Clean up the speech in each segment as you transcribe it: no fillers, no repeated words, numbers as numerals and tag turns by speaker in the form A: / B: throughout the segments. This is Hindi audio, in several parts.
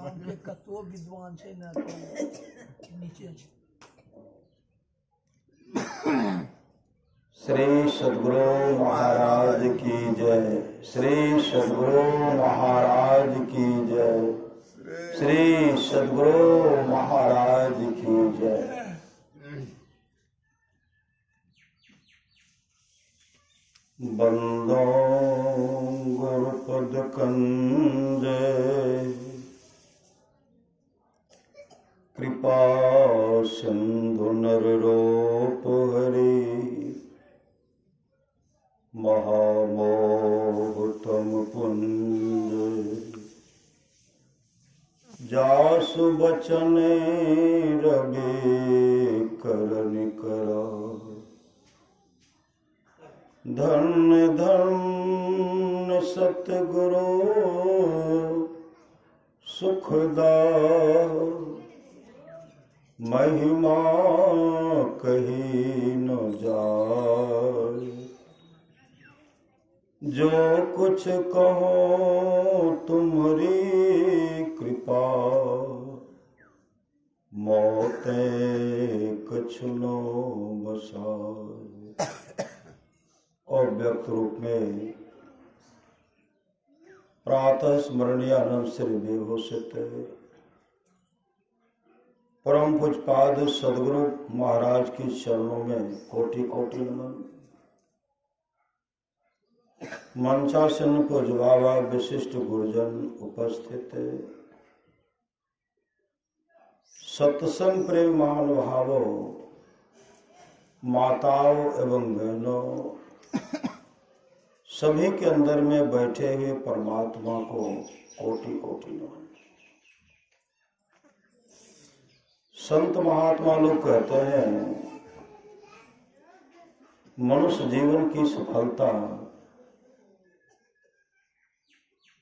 A: गांव के कतो विद्वान छे ना तो नीचे छे।
B: श्री सद्गुरु महाराज की जय। श्री सद्गुरु महाराज की जय। श्री सद्गुरु महाराज की जय। बंदो गुरुपद कंज कृपा सिंधु नररूप हरि महामोहतम पुंज जासु बचन रवि करन करा धन्य धन्य सतगुरु सुखदा महिमा कही न जाए। जो कुछ कहो तुम्हारी कृपा मौते कछुनो बसाए। और व्यक्त रूप में प्रातः स्मरणीय आनंद श्री बेहोशित परम पूज्यपाद सद्गुरु महाराज की चरणों में कोटि कोटि नमन। मंचासन पूज्य बाबा विशिष्ट गुरुजन उपस्थित, सत्संग प्रेम महानुभावों, माताओं एवं बहनों, सभी के अंदर में बैठे हुए परमात्मा को कोटि कोटि नमन। संत महात्मा लोग कहते हैं मनुष्य जीवन की सफलता,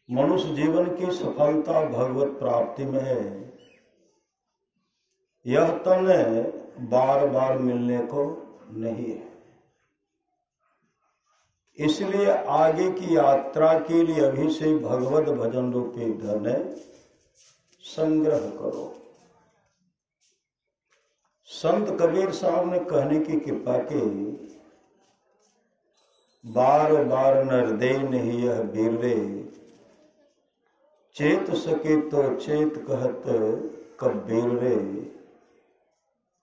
B: मनुष्य जीवन की सफलता भगवत प्राप्ति में है। यह तन बार बार मिलने को नहीं है। इसलिए आगे की यात्रा के लिए अभी से भगवत भजन रूपी धन संग्रह करो। संत कबीर साहब ने कहने की कृपा की, बार बार नर दे नहीं यह बीरे, चेत सके तो चेत कहत कबीर रे।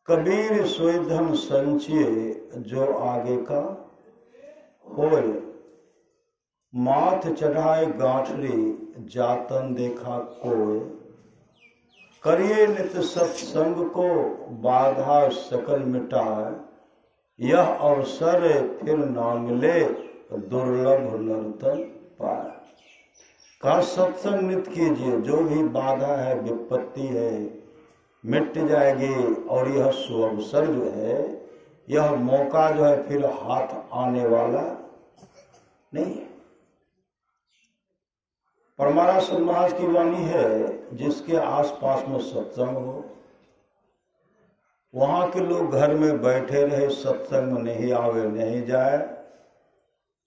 B: कबीर सोई धन संचिए जो आगे का होए, माथ चढ़ाए गांठरी जातन देखा कोय। करिए नित सत्संग को बाधा सकल मिटाए, यह अवसर फिर ना मिले दुर्लभ नर्तन पाए। का सत्संग नित कीजिए, जो भी बाधा है विपत्ति है मिट जाएगी, और यह सुअवसर जो है, यह मौका जो है फिर हाथ आने वाला नहीं है। परमारा समाज की वाणी है, जिसके आसपास में सत्संग हो, वहां के लोग घर में बैठे रहे, सत्संग में नहीं आवे नहीं जाए,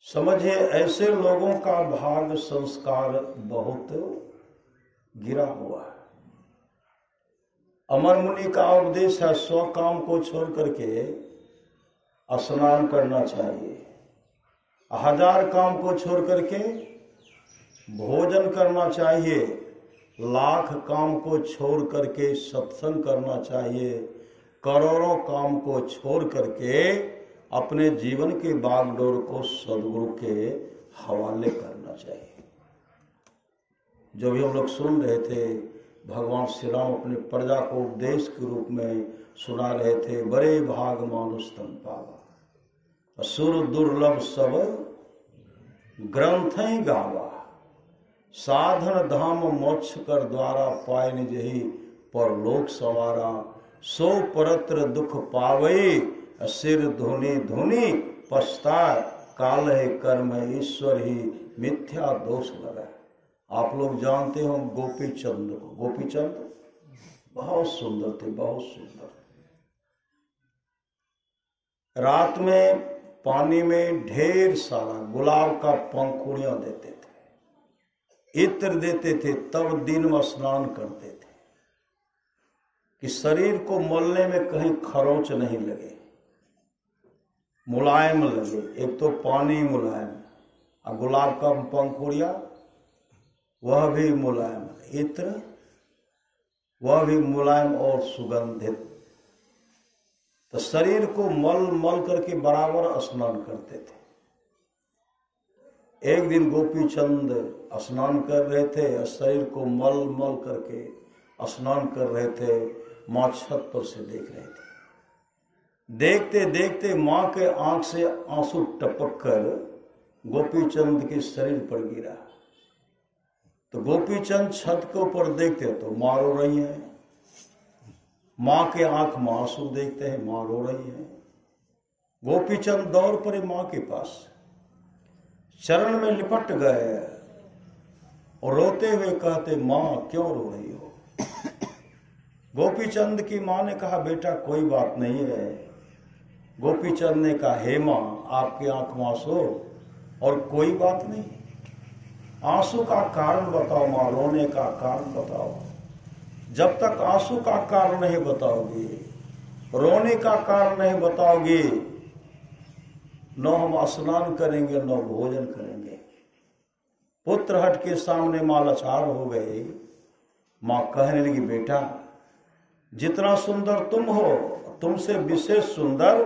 B: समझिए ऐसे लोगों का भाग संस्कार बहुत गिरा हुआ है। अमर मुनि का उपदेश है, 100 काम को छोड़ करके स्नान करना चाहिए, 1000 काम को छोड़ करके भोजन करना चाहिए, 1,00,000 काम को छोड़ करके सत्संग करना चाहिए, करोड़ों काम को छोड़ करके अपने जीवन के बागडोर को सदगुरु के हवाले करना चाहिए। जो भी हम लोग सुन रहे थे, भगवान श्री राम अपने प्रजा को उपदेश के रूप में सुना रहे थे। बड़े भाग मानुष तन पावा, असुर दुर्लभ सब ग्रंथ गावा, साधन धाम मोक्ष कर द्वारा पाए निज ही परलोक सवारा। सो परत्र दुख पावई, सिर धुनि धुनि पछताए, काल है कर्म है ईश्वर ही मिथ्या दोष लगा। आप लोग जानते हो गोपी चंद को, गोपी चंद बहुत सुंदर थे, बहुत सुंदर। रात में पानी में ढेर सारा गुलाब का पंखुड़ियां देते थे। इत्र देते थे, तब दिन में स्नान करते थे कि शरीर को मलने में कहीं खरोंच नहीं लगे, मुलायम लगे। एक तो पानी मुलायम, और गुलाब का पंखुड़िया वह भी मुलायम, इत्र वह भी मुलायम और सुगंधित। तो शरीर को मल मल करके बराबर स्नान करते थे। एक दिन गोपी चंद स्नान कर रहे थे, शरीर को मल मल करके स्नान कर रहे थे। माँ छत पर से देख रहे थे। देखते देखते माँ के आंख से आंसू टपक कर गोपी चंद के शरीर पर गिरा। तो गोपी चंद छत के ऊपर देखते तो माँ रो रही है। माँ के आंख में आंसू देखते हैं, माँ रो रही है। गोपी चंद दौड़ पड़े माँ के पास, चरण में लिपट गए और रोते हुए कहते, माँ क्यों रो रही हो? गोपी चंद की माँ ने कहा, बेटा कोई बात नहीं है। गोपी चंद ने कहा, हे माँ, आपकी आंख में आंसू और कोई बात नहीं, आंसू का कारण बताओ माँ, रोने का कारण बताओ। जब तक आंसू का कारण नहीं बताओगे, रोने का कारण नहीं बताओगे, न हम स्नान करेंगे न भोजन करेंगे। पुत्र हट के सामने माँ लाचार हो गई। माँ कहने लगी, बेटा जितना सुंदर तुम हो, तुमसे विशेष सुंदर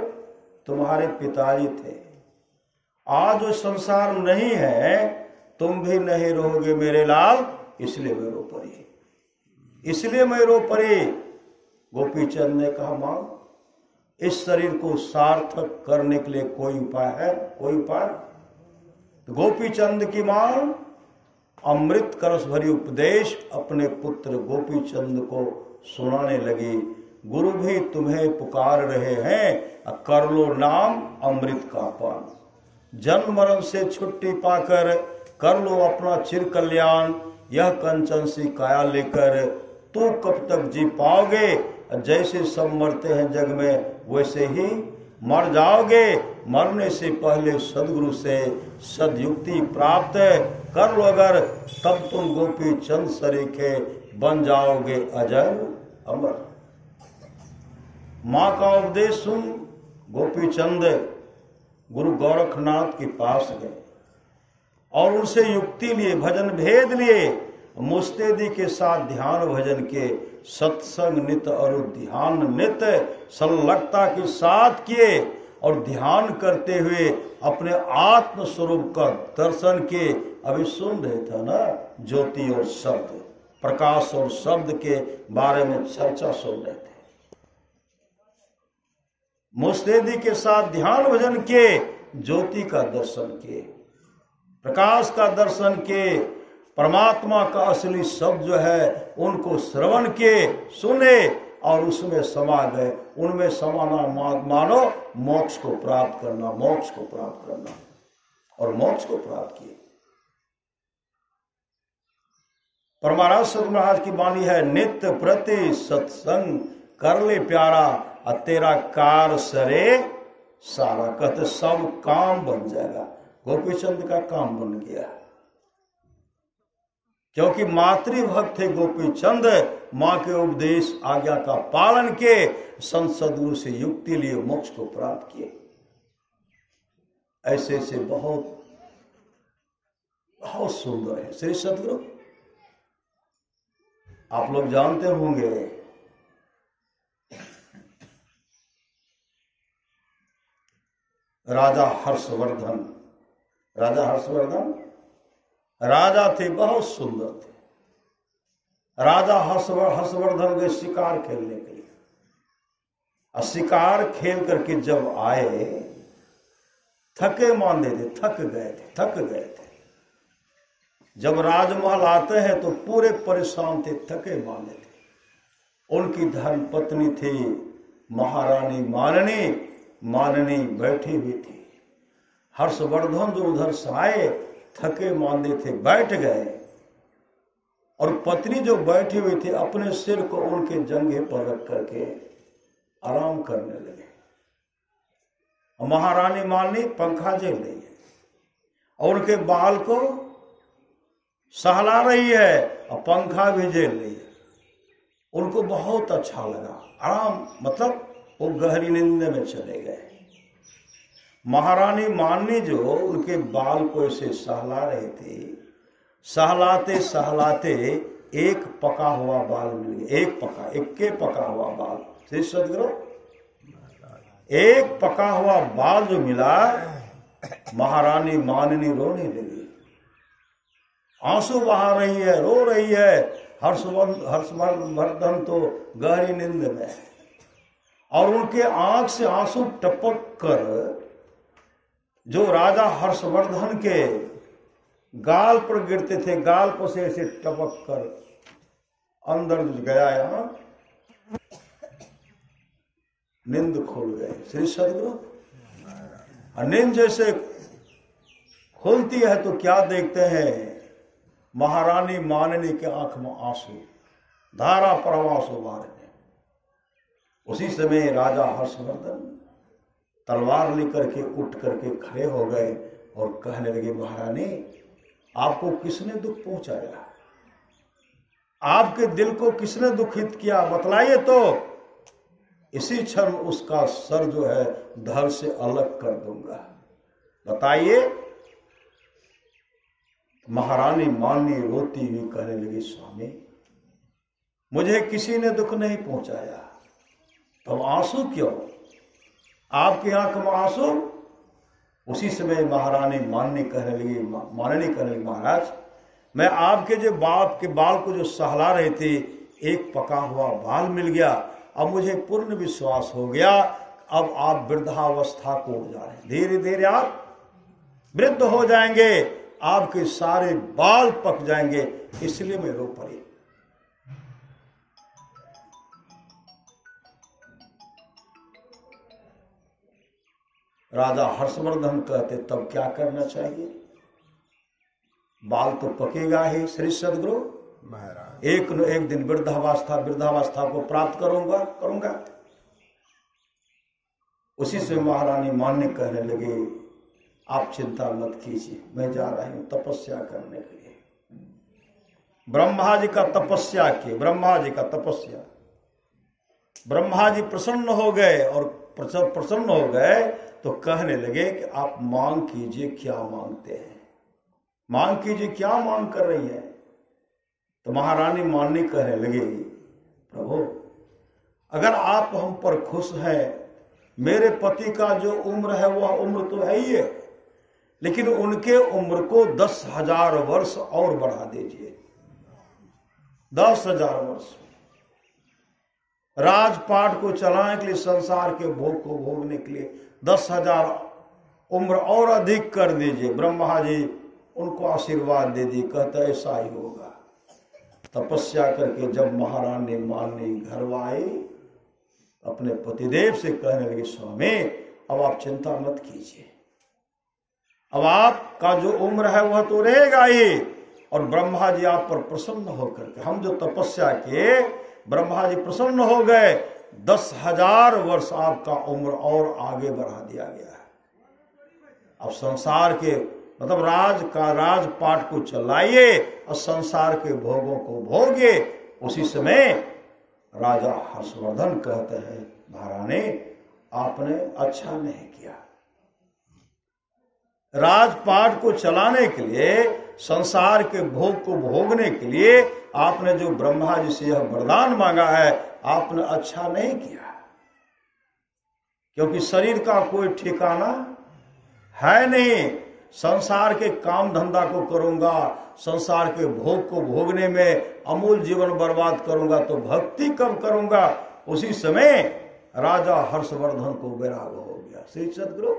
B: तुम्हारे पिताजी थे। आज जो संसार नहीं है, तुम भी नहीं रहोगे मेरे लाल, इसलिए मैं रो पड़ी, इसलिए मैं रो पड़ी। गोपी चंद ने कहा, माँ इस शरीर को सार्थक करने के लिए कोई उपाय है? कोई उपाय? तो गोपी चंद की मां अमृत कलश भरी उपदेश अपने पुत्र गोपी चंद को सुनाने लगी। गुरु भी तुम्हें पुकार रहे हैं, कर लो नाम अमृत का पान। जन्म मरण से छुट्टी पाकर कर लो अपना चिर कल्याण। यह कंचन सी काया लेकर तू कब तक जी पाओगे? जैसे सब मरते हैं जग में, वैसे ही मर जाओगे। मरने से पहले सदगुरु से सदयुक्ति प्राप्त कर लो अगर, तब तुम गोपी चंद सरीखे बन जाओगे अजर अमर। माँ का उपदेश सुन गोपी चंद गुरु गोरखनाथ के पास गए और उनसे युक्ति लिए, भजन भेद लिए, मुस्तैदी के साथ ध्यान भजन के, सत्संग नित और ध्यान नित संलग्नता के साथ किए और ध्यान करते हुए अपने आत्म स्वरूप का दर्शन किए। अभी सुन रहे थे ना, ज्योति और शब्द, प्रकाश और शब्द के बारे में चर्चा सुन रहे थे। मुस्तैदी के साथ ध्यान भजन के, ज्योति का दर्शन किए, प्रकाश का दर्शन किए, परमात्मा का असली शब्द जो है उनको श्रवण किए, सुने और उसमें समा गए। उनमें समाना मानो मोक्ष को प्राप्त करना, मोक्ष को प्राप्त करना, और मोक्ष को प्राप्त किए। परमाराज सत महाराज की वाणी है, नित्य प्रति सत्संग कर ले प्यारा, और तेरा कार सरे सारा। कहते सब काम बन जाएगा। गोपी चंद का काम बन गया, क्योंकि मातृभक्त थे गोपी चंद। माँ के उपदेश आज्ञा का पालन के, संत सदगुरु से युक्ति लिए मोक्ष को प्राप्त किए। ऐसे से बहुत बहुत सुंदर है श्री सदगुरु। आप लोग जानते होंगे, राजा हर्षवर्धन, राजा हर्षवर्धन राजा थे, बहुत सुंदर थे। राजा हर्षवर्धन गए शिकार खेलने के लिए, और शिकार खेल करके जब आए, थके मांदे थे, थक गए थे। जब राजमहल आते हैं तो पूरे परेशान थे, थके मांदे थे। उनकी धर्म पत्नी थी महारानी माननी बैठी हुई थी। हर्षवर्धन जो उधर से आए, थके मांदे थे, बैठ गए, और पत्नी जो बैठी हुई थी अपने सिर को उनके जंघे पर रख करके आराम करने लगे। महारानी माननी पंखा झेल रही है और उनके बाल को सहला रही है और पंखा भी झेल रही है। उनको बहुत अच्छा लगा, आराम, मतलब वो गहरी नींद में चले गए। महारानी माननी जो उनके बाल को ऐसे सहला रहे थे, सहलाते सहलाते एक पका हुआ बाल मिल गया। एक पका हुआ बाल, श्री सदगुरु, एक पका हुआ बाल जो मिला, महारानी माननी रोने लगी, आंसू बहा रही है, रो रही है। हर्षवर्धन तो गहरी नींद में है और उनके आंख से आंसू टपक कर जो राजा हर्षवर्धन के गाल पर गिरते थे, गाल पर से ऐसे टपक कर अंदर गया, यहां नींद खुल गए। श्री सदगुरु, नींद जैसे खुलती है तो क्या देखते हैं, महारानी माननी के आंख में आंसू, धारा प्रवाह सुबार। उसी समय राजा हर्षवर्धन तलवार लेकर के उठ करके खड़े हो गए और कहने लगे, महारानी आपको किसने दुख पहुंचाया, आपके दिल को किसने दुखित किया, बतलाइए तो इसी क्षण उसका सर जो है धड़ से अलग कर दूंगा, बताइए। महारानी माननी रोती हुई कहने लगी, स्वामी मुझे किसी ने दुख नहीं पहुंचाया, तो आंसू क्यों, आपकी आंख में आंसू। उसी समय महारानी माननी कहने लगी, महाराज मैं आपके जो बाप के बाल को जो सहला रहे थे, एक पका हुआ बाल मिल गया, अब मुझे पूर्ण विश्वास हो गया, अब आप वृद्धावस्था को जा रहे हैं, धीरे धीरे आप वृद्ध हो जाएंगे, आपके सारे बाल पक जाएंगे, इसलिए मैं रो पड़ी। राजा हर्षवर्धन कहते, तब क्या करना चाहिए, बाल तो पकेगा ही श्री सदगुरु महाराज, एक न एक दिन वृद्धावस्था को प्राप्त करूंगा। उसी से महारानी माननी कहने लगे, आप चिंता मत कीजिए, मैं जा रही हूं तपस्या करने के लिए। ब्रह्मा जी का तपस्या ब्रह्मा जी प्रसन्न हो गए, और प्रसन्न हो गए तो कहने लगे कि आप मांग कीजिए, क्या मांगते हैं, मांग कीजिए, क्या मांग कर रही है। तो महारानी माननी कहने लगी, प्रभु अगर आप हम पर खुश हैं, मेरे पति का जो उम्र है वह उम्र तो है ही है, लेकिन उनके उम्र को 10,000 वर्ष और बढ़ा दीजिए, 10,000 वर्ष, राजपाट को चलाने के लिए, संसार के भोग को भोगने के लिए 10,000 उम्र और अधिक कर दीजिए। ब्रह्मा जी उनको आशीर्वाद दे दी, कहता ऐसा ही होगा। तपस्या करके जब महारानी माननी घर आई, अपने पतिदेव से कहने लगे, स्वामी अब आप चिंता मत कीजिए, अब आपका जो उम्र है वह तो रहेगा ही, और ब्रह्मा जी आप पर प्रसन्न होकर के, हम जो तपस्या किए ब्रह्मा जी प्रसन्न हो गए, 10,000 वर्ष आपका उम्र और आगे बढ़ा दिया गया है। अब संसार के मतलब राजपाट को चलाइए और संसार के भोगों को भोगिए। उसी समय राजा हर्षवर्धन कहते हैं, महारानी आपने अच्छा नहीं किया, राजपाट को चलाने के लिए, संसार के भोग को भोगने के लिए आपने जो ब्रह्मा जी से यह वरदान मांगा है, आपने अच्छा नहीं किया, क्योंकि शरीर का कोई ठिकाना है नहीं। संसार के काम धंधा को करूंगा, संसार के भोग को भोगने में अमूल जीवन बर्बाद करूंगा, तो भक्ति कब करूंगा। उसी समय राजा हर्षवर्धन को वैराग हो गया। श्री सदगुरु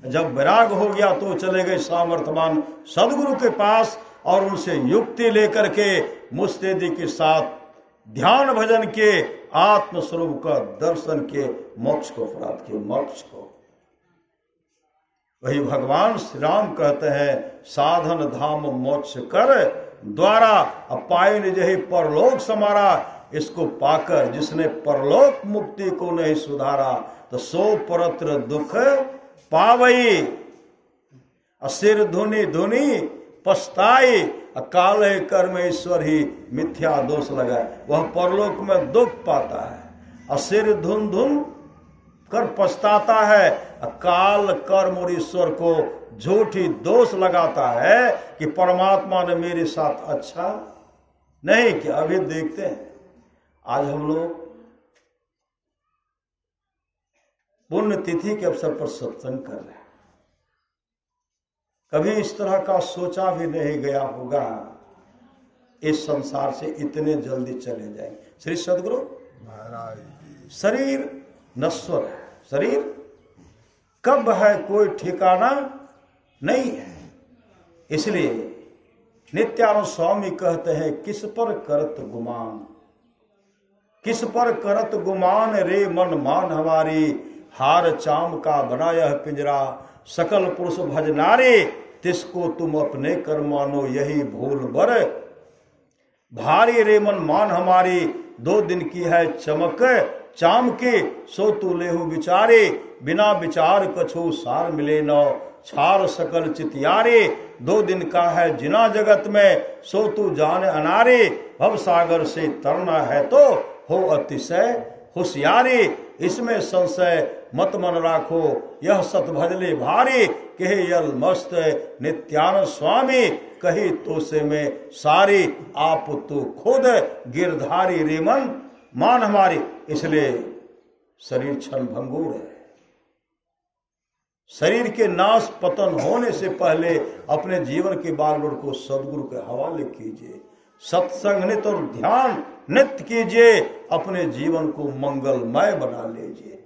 B: जब वैराग हो गया तो चले गए सामर्थ्यवान सदगुरु के पास, और उनसे युक्ति लेकर के मुस्तैदी के साथ ध्यान भजन के, आत्मस्वरूप का दर्शन के, मोक्ष को प्राप्त किए, मोक्ष को। वही भगवान श्री राम कहते हैं, साधन धाम मोक्ष कर द्वारा अपाय निजहि परलोक समारा। इसको पाकर जिसने परलोक मुक्ति को नहीं सुधारा, तो सो परत्र दुख पावई। सिर धुनी धुनी पछताई, काल है कर्म ईश्वर ही मिथ्या दोष लगाए। वह परलोक में दुख पाता है और सिर धुन धुन कर पछताता है। काल कर्म और ईश्वर को झूठी दोष लगाता है कि परमात्मा ने मेरे साथ अच्छा नहीं किया। अभी देखते हैं आज हम लोग पुण्य तिथि के अवसर पर सत्संग कर रहे हैं। कभी इस तरह का सोचा भी नहीं गया होगा इस संसार से इतने जल्दी चले जाएंगे। श्री सदगुरु महाराज, शरीर नश्वर है, शरीर कब है कोई ठिकाना नहीं है। इसलिए नित्यानंद स्वामी कहते हैं, किस पर करत गुमान, किस पर करत गुमान रे मन मान हमारी, हार चाम का बनाया है पिंजरा, सकल पुरुष भजनारे, तिसको तुम अपने कर मानो यही भूल बर, भारी रे मन मान हमारी, 2 दिन की है चमक चाम के, सो तू लेहु विचारे, बिना विचार कछु सार मिले न, छार सकल चितियारे, 2 दिन का है जिना जगत में, सो तू जान अनारे, भव सागर से तरना है तो हो अतिशय होशियारी, इसमें संशय मत मन राखो, यह सत भजले भारी, कहे यल मस्त नित्यानंद स्वामी, कही तो से में सारी, आप तो खुद गिरधारी रे मन मान हमारी। इसलिए शरीर क्षण भंगुर है। शरीर के नाश पतन होने से पहले अपने जीवन के बागडोर को सदगुरु के हवाले कीजिए, सत्संग नित्य और ध्यान नित्य कीजिए, अपने जीवन को मंगलमय बना लीजिए।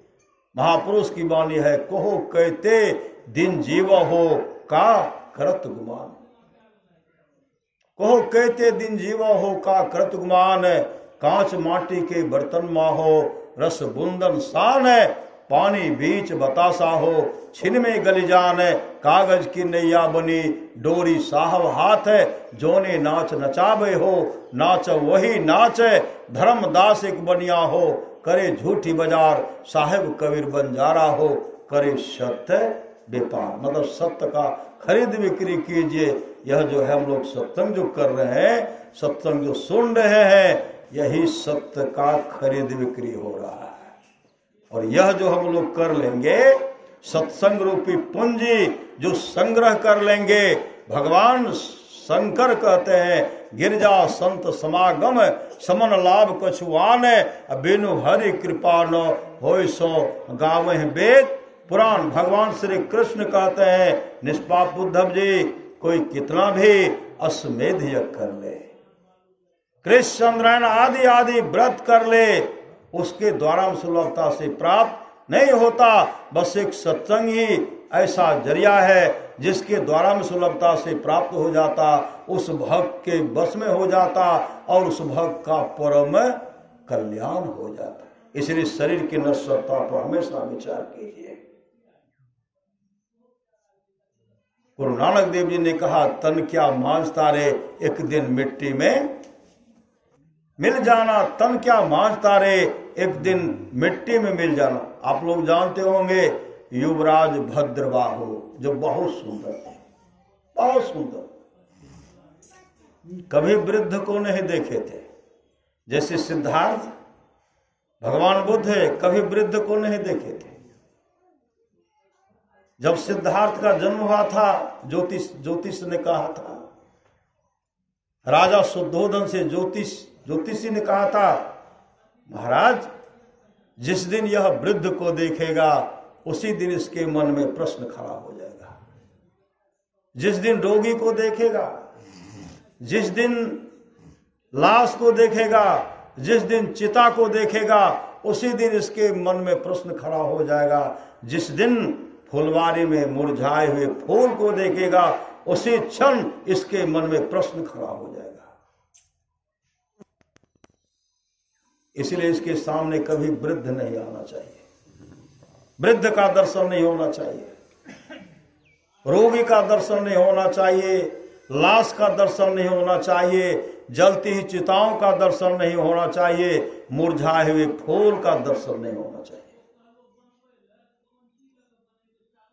B: महापुरुष की वाणी है, कहो कहते दिन जीव हो का करत गुमान, कहो कहते दिन जीव हो का करत गुमान, कांच माटी के बर्तन मा हो रस बुंदन शान है, पानी बीच बतासा हो छिन में गली जान, कागज की नैया बनी डोरी साहब हाथ है, जोने नाच नचावे हो नाच वही नाच, धर्मदास एक बनिया हो करे झूठी बाजार, साहेब कबीर बंजारा हो करे सत्य व्यापार। मतलब सत्य का खरीद बिक्री कीजिए। यह जो है हम लोग सत्संग जो कर रहे हैं, सत्संग जो सुन रहे हैं, यही सत्य का खरीद बिक्री हो रहा है। और यह जो हम लोग कर लेंगे सत्संग रूपी पूंजी जो संग्रह कर लेंगे, भगवान शंकर कहते हैं, गिरजा संत समागम समन लाभ कछुआन, बिनु हरि कृपा न होय सो गावे वेद पुराण। भगवान श्री कृष्ण कहते हैं, निष्पाप उद्धव जी, कोई कितना भी अश्वमेध यज्ञ कर ले, कृष्ण चंद्रायण आदि आदि व्रत कर ले, उसके द्वारा सुलभता से प्राप्त नहीं होता। बस एक सत्संग ही ऐसा जरिया है जिसके द्वारा में सुलभता से प्राप्त हो जाता, उस भक्त के बस में हो जाता और उस भक्त का परम कल्याण हो जाता। इसलिए शरीर की नश्वरता पर हमेशा विचार कीजिए। गुरु नानक देव जी ने कहा, तन क्या मांझ तारे एक दिन मिट्टी में मिल जाना, तन क्या मांझ तारे एक दिन मिट्टी में मिल जाना। आप लोग जानते होंगे युवराज भद्रबाहु जो बहुत सुंदर थे, बहुत सुंदर, कभी वृद्ध को नहीं देखे थे। जैसे सिद्धार्थ, भगवान बुद्ध है, कभी वृद्ध को नहीं देखे थे। जब सिद्धार्थ का जन्म हुआ था, ज्योतिष ने कहा था, राजा शुद्धोधन से ज्योतिषी ने कहा था, महाराज जिस दिन यह वृद्ध को देखेगा उसी दिन इसके मन में प्रश्न खड़ा हो जाएगा। जिस दिन रोगी को देखेगा, जिस दिन लाश को देखेगा, जिस दिन चिता को देखेगा, उसी दिन इसके मन में प्रश्न खड़ा हो जाएगा। जिस दिन फुलवारी में मुरझाए हुए फूल को देखेगा, उसी क्षण इसके मन में प्रश्न खड़ा हो जाएगा। इसलिए इसके सामने कभी वृद्ध नहीं आना चाहिए, वृद्ध का दर्शन नहीं होना चाहिए, रोगी का दर्शन नहीं होना चाहिए, लाश का दर्शन नहीं होना चाहिए, जलती हुई चिताओं का दर्शन नहीं होना चाहिए, मुरझाए हुए फूल का दर्शन नहीं होना चाहिए।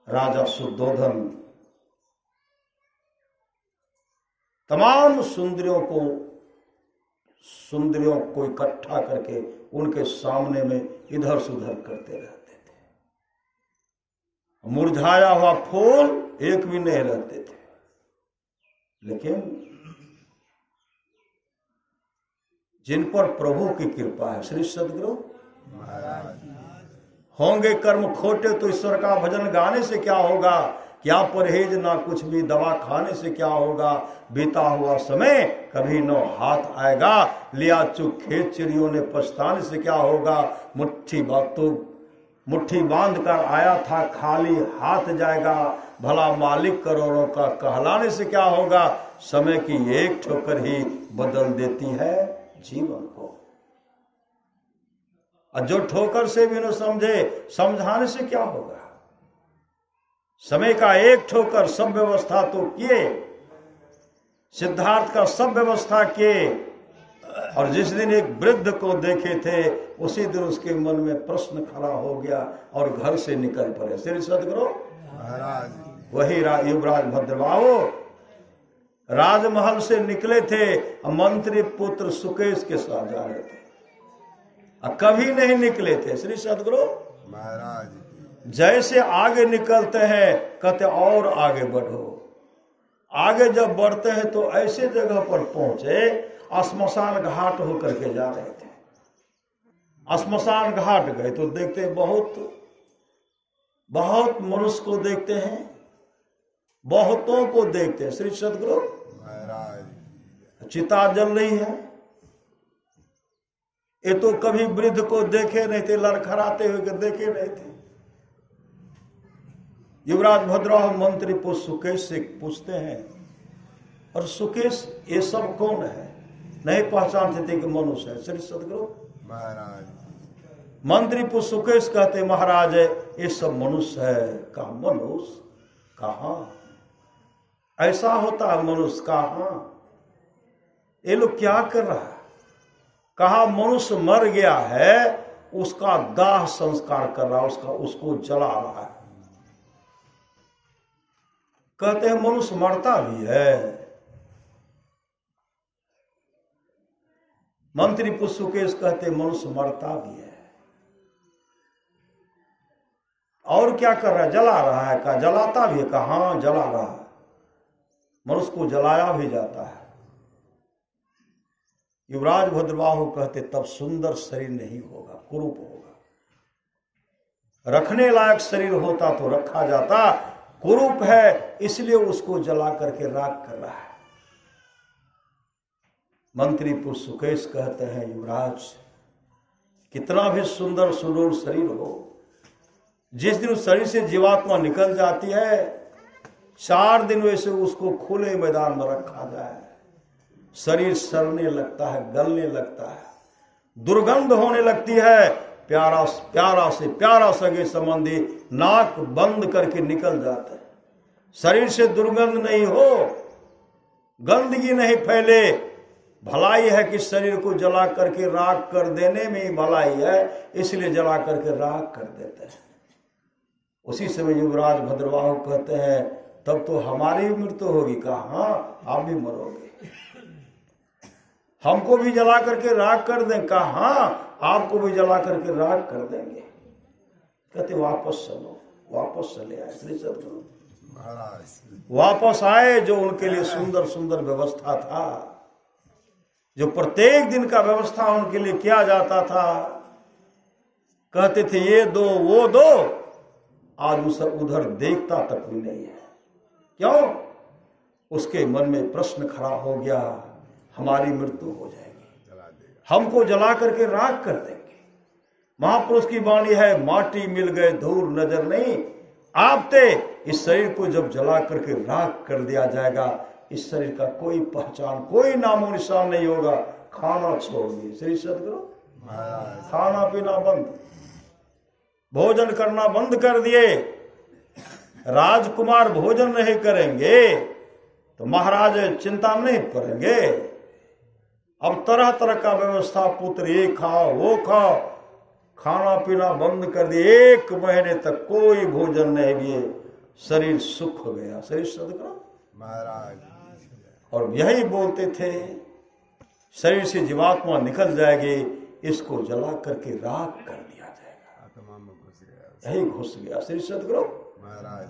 B: राजा शुद्धोधन तमाम सुंदरियों को इकट्ठा करके उनके सामने में इधर से उधर करते रहते थे। मुरझाया हुआ फूल एक भी नहीं रहते थे। लेकिन जिन पर प्रभु की कृपा है, श्री सद्गुरु महाराज, होंगे कर्म खोटे तो ईश्वर का भजन गाने से क्या होगा, क्या परहेज ना कुछ भी, दवा खाने से क्या होगा, बीता हुआ समय कभी न हाथ आएगा, लिया चुक खेत चिड़ियों ने पछताने से क्या होगा, मुट्ठी बांध कर आया था खाली हाथ जाएगा, भला मालिक करोड़ों का कहलाने से क्या होगा, समय की एक ठोकर ही बदल देती है जीवन को। और जो ठोकर से भी न समझे, समझाने से क्या होगा। समय का एक ठोकर सब व्यवस्था तो किए, सिद्धार्थ का सब व्यवस्था किए, और जिस दिन एक वृद्ध को देखे थे उसी दिन उसके मन में प्रश्न खड़ा हो गया और घर से निकल पड़े। श्री सद्गुरु महाराज वही युवराज भद्रबाहु राजमहल से निकले थे, मंत्री पुत्र सुकेश के साथ जा रहे थे, कभी नहीं निकले थे। श्री सद्गुरु महाराज जैसे आगे निकलते हैं कहते और आगे बढ़ो, आगे जब बढ़ते हैं तो ऐसे जगह पर पहुंचे, श्मशान घाट होकर के जा रहे थे। श्मशान घाट गए तो देखते बहुत मनुष्य को देखते हैं, बहुतों को देखते हैं। श्री सद्गुरु महाराज चिता जल रही है, ये तो कभी वृद्ध को देखे नहीं थे, लड़खड़ाते हुए देखे नहीं थे। युवराज भद्रबाहु मंत्री पुत्र सुकेश से पूछते हैं, और सुकेश ये सब कौन है, नहीं पहचानते थे कि मनुष्य है। श्री सद्गुरु महाराज मंत्री पुत्र सुकेश कहते महाराज ये सब मनुष्य है। कहा मनुष्य कहाँ, ऐसा होता है मनुष्य कहाँ, ये लोग क्या कर रहा है। कहा मनुष्य मर गया है, उसका दाह संस्कार कर रहा है, उसको जला रहा है। कहते हैं मनुष्य मरता भी है। मंत्री पुत्र सुकेश कहते मनुष्य मरता भी है। और क्या कर रहा है, जला रहा है। कहा जलाता भी है। कहा हाँ जला रहा है, मनुष्य को जलाया भी जाता है। युवराज भद्रबाहु कहते तब सुंदर शरीर नहीं होगा, कुरूप होगा। रखने लायक शरीर होता तो रखा जाता, कुरूप है इसलिए उसको जला करके राख कर रहा है। मंत्री पुत्र सुकेश कहते हैं युवराज कितना भी सुंदर सुडौल शरीर हो, जिस दिन उस शरीर से जीवात्मा निकल जाती है 4 दिन वैसे उसको खुले मैदान में रखा जाए, शरीर सड़ने लगता है, गलने लगता है, दुर्गंध होने लगती है। प्यारा से प्यारा सगे संबंधी नाक बंद करके निकल जाता है। शरीर से दुर्गंध नहीं हो, गंदगी नहीं फैले। भलाई है कि शरीर को जला करके राख कर देने में ही भलाई है, इसलिए जला करके राख कर देते हैं। उसी समय युवराज भद्रबाहु कहते हैं तब तो हमारी मृत्यु होगी। कहा हाँ आप भी मरोगे, हमको भी जला करके राख कर दें। कहा हाँ आपको भी जला करके राख कर देंगे। कहते वापस चलो, वापस चले आए। श्री सद्गुरु वापस आए, जो उनके लिए सुंदर सुंदर व्यवस्था था, जो प्रत्येक दिन का व्यवस्था उनके लिए किया जाता था। कहते थे ये दो वो दो, आज उधर देखता तक भी नहीं है। क्यों? उसके मन में प्रश्न खड़ा हो गया, हमारी मृत्यु हो जाएगी, हमको जला करके राख कर देंगे। महापुरुष की वाणी है, माटी मिल गए धूल नजर नहीं आपते। इस शरीर को जब जला करके राख कर दिया जाएगा, इस शरीर का कोई पहचान, कोई नामो निशान नहीं होगा। खाना छोड़ दिए। श्री सद्गुरु खाना पीना बंद, भोजन करना बंद कर दिए। राजकुमार भोजन नहीं करेंगे तो महाराज चिंता नहीं करेंगे। अब तरह तरह का व्यवस्था, पुत्र ये खाओ वो खाओ, खाना पीना बंद कर दिए। 1 महीने तक कोई भोजन नहीं लिए, शरीर सुख हो गया। शरीर सद्गुरु महाराज और यही बोलते थे शरीर से जीवात्मा निकल जाएगी, इसको जला करके राख कर दिया जाएगा।
C: आत्मा में घुस गया,
B: यही घुस गया। श्री सदगुरु
C: महाराज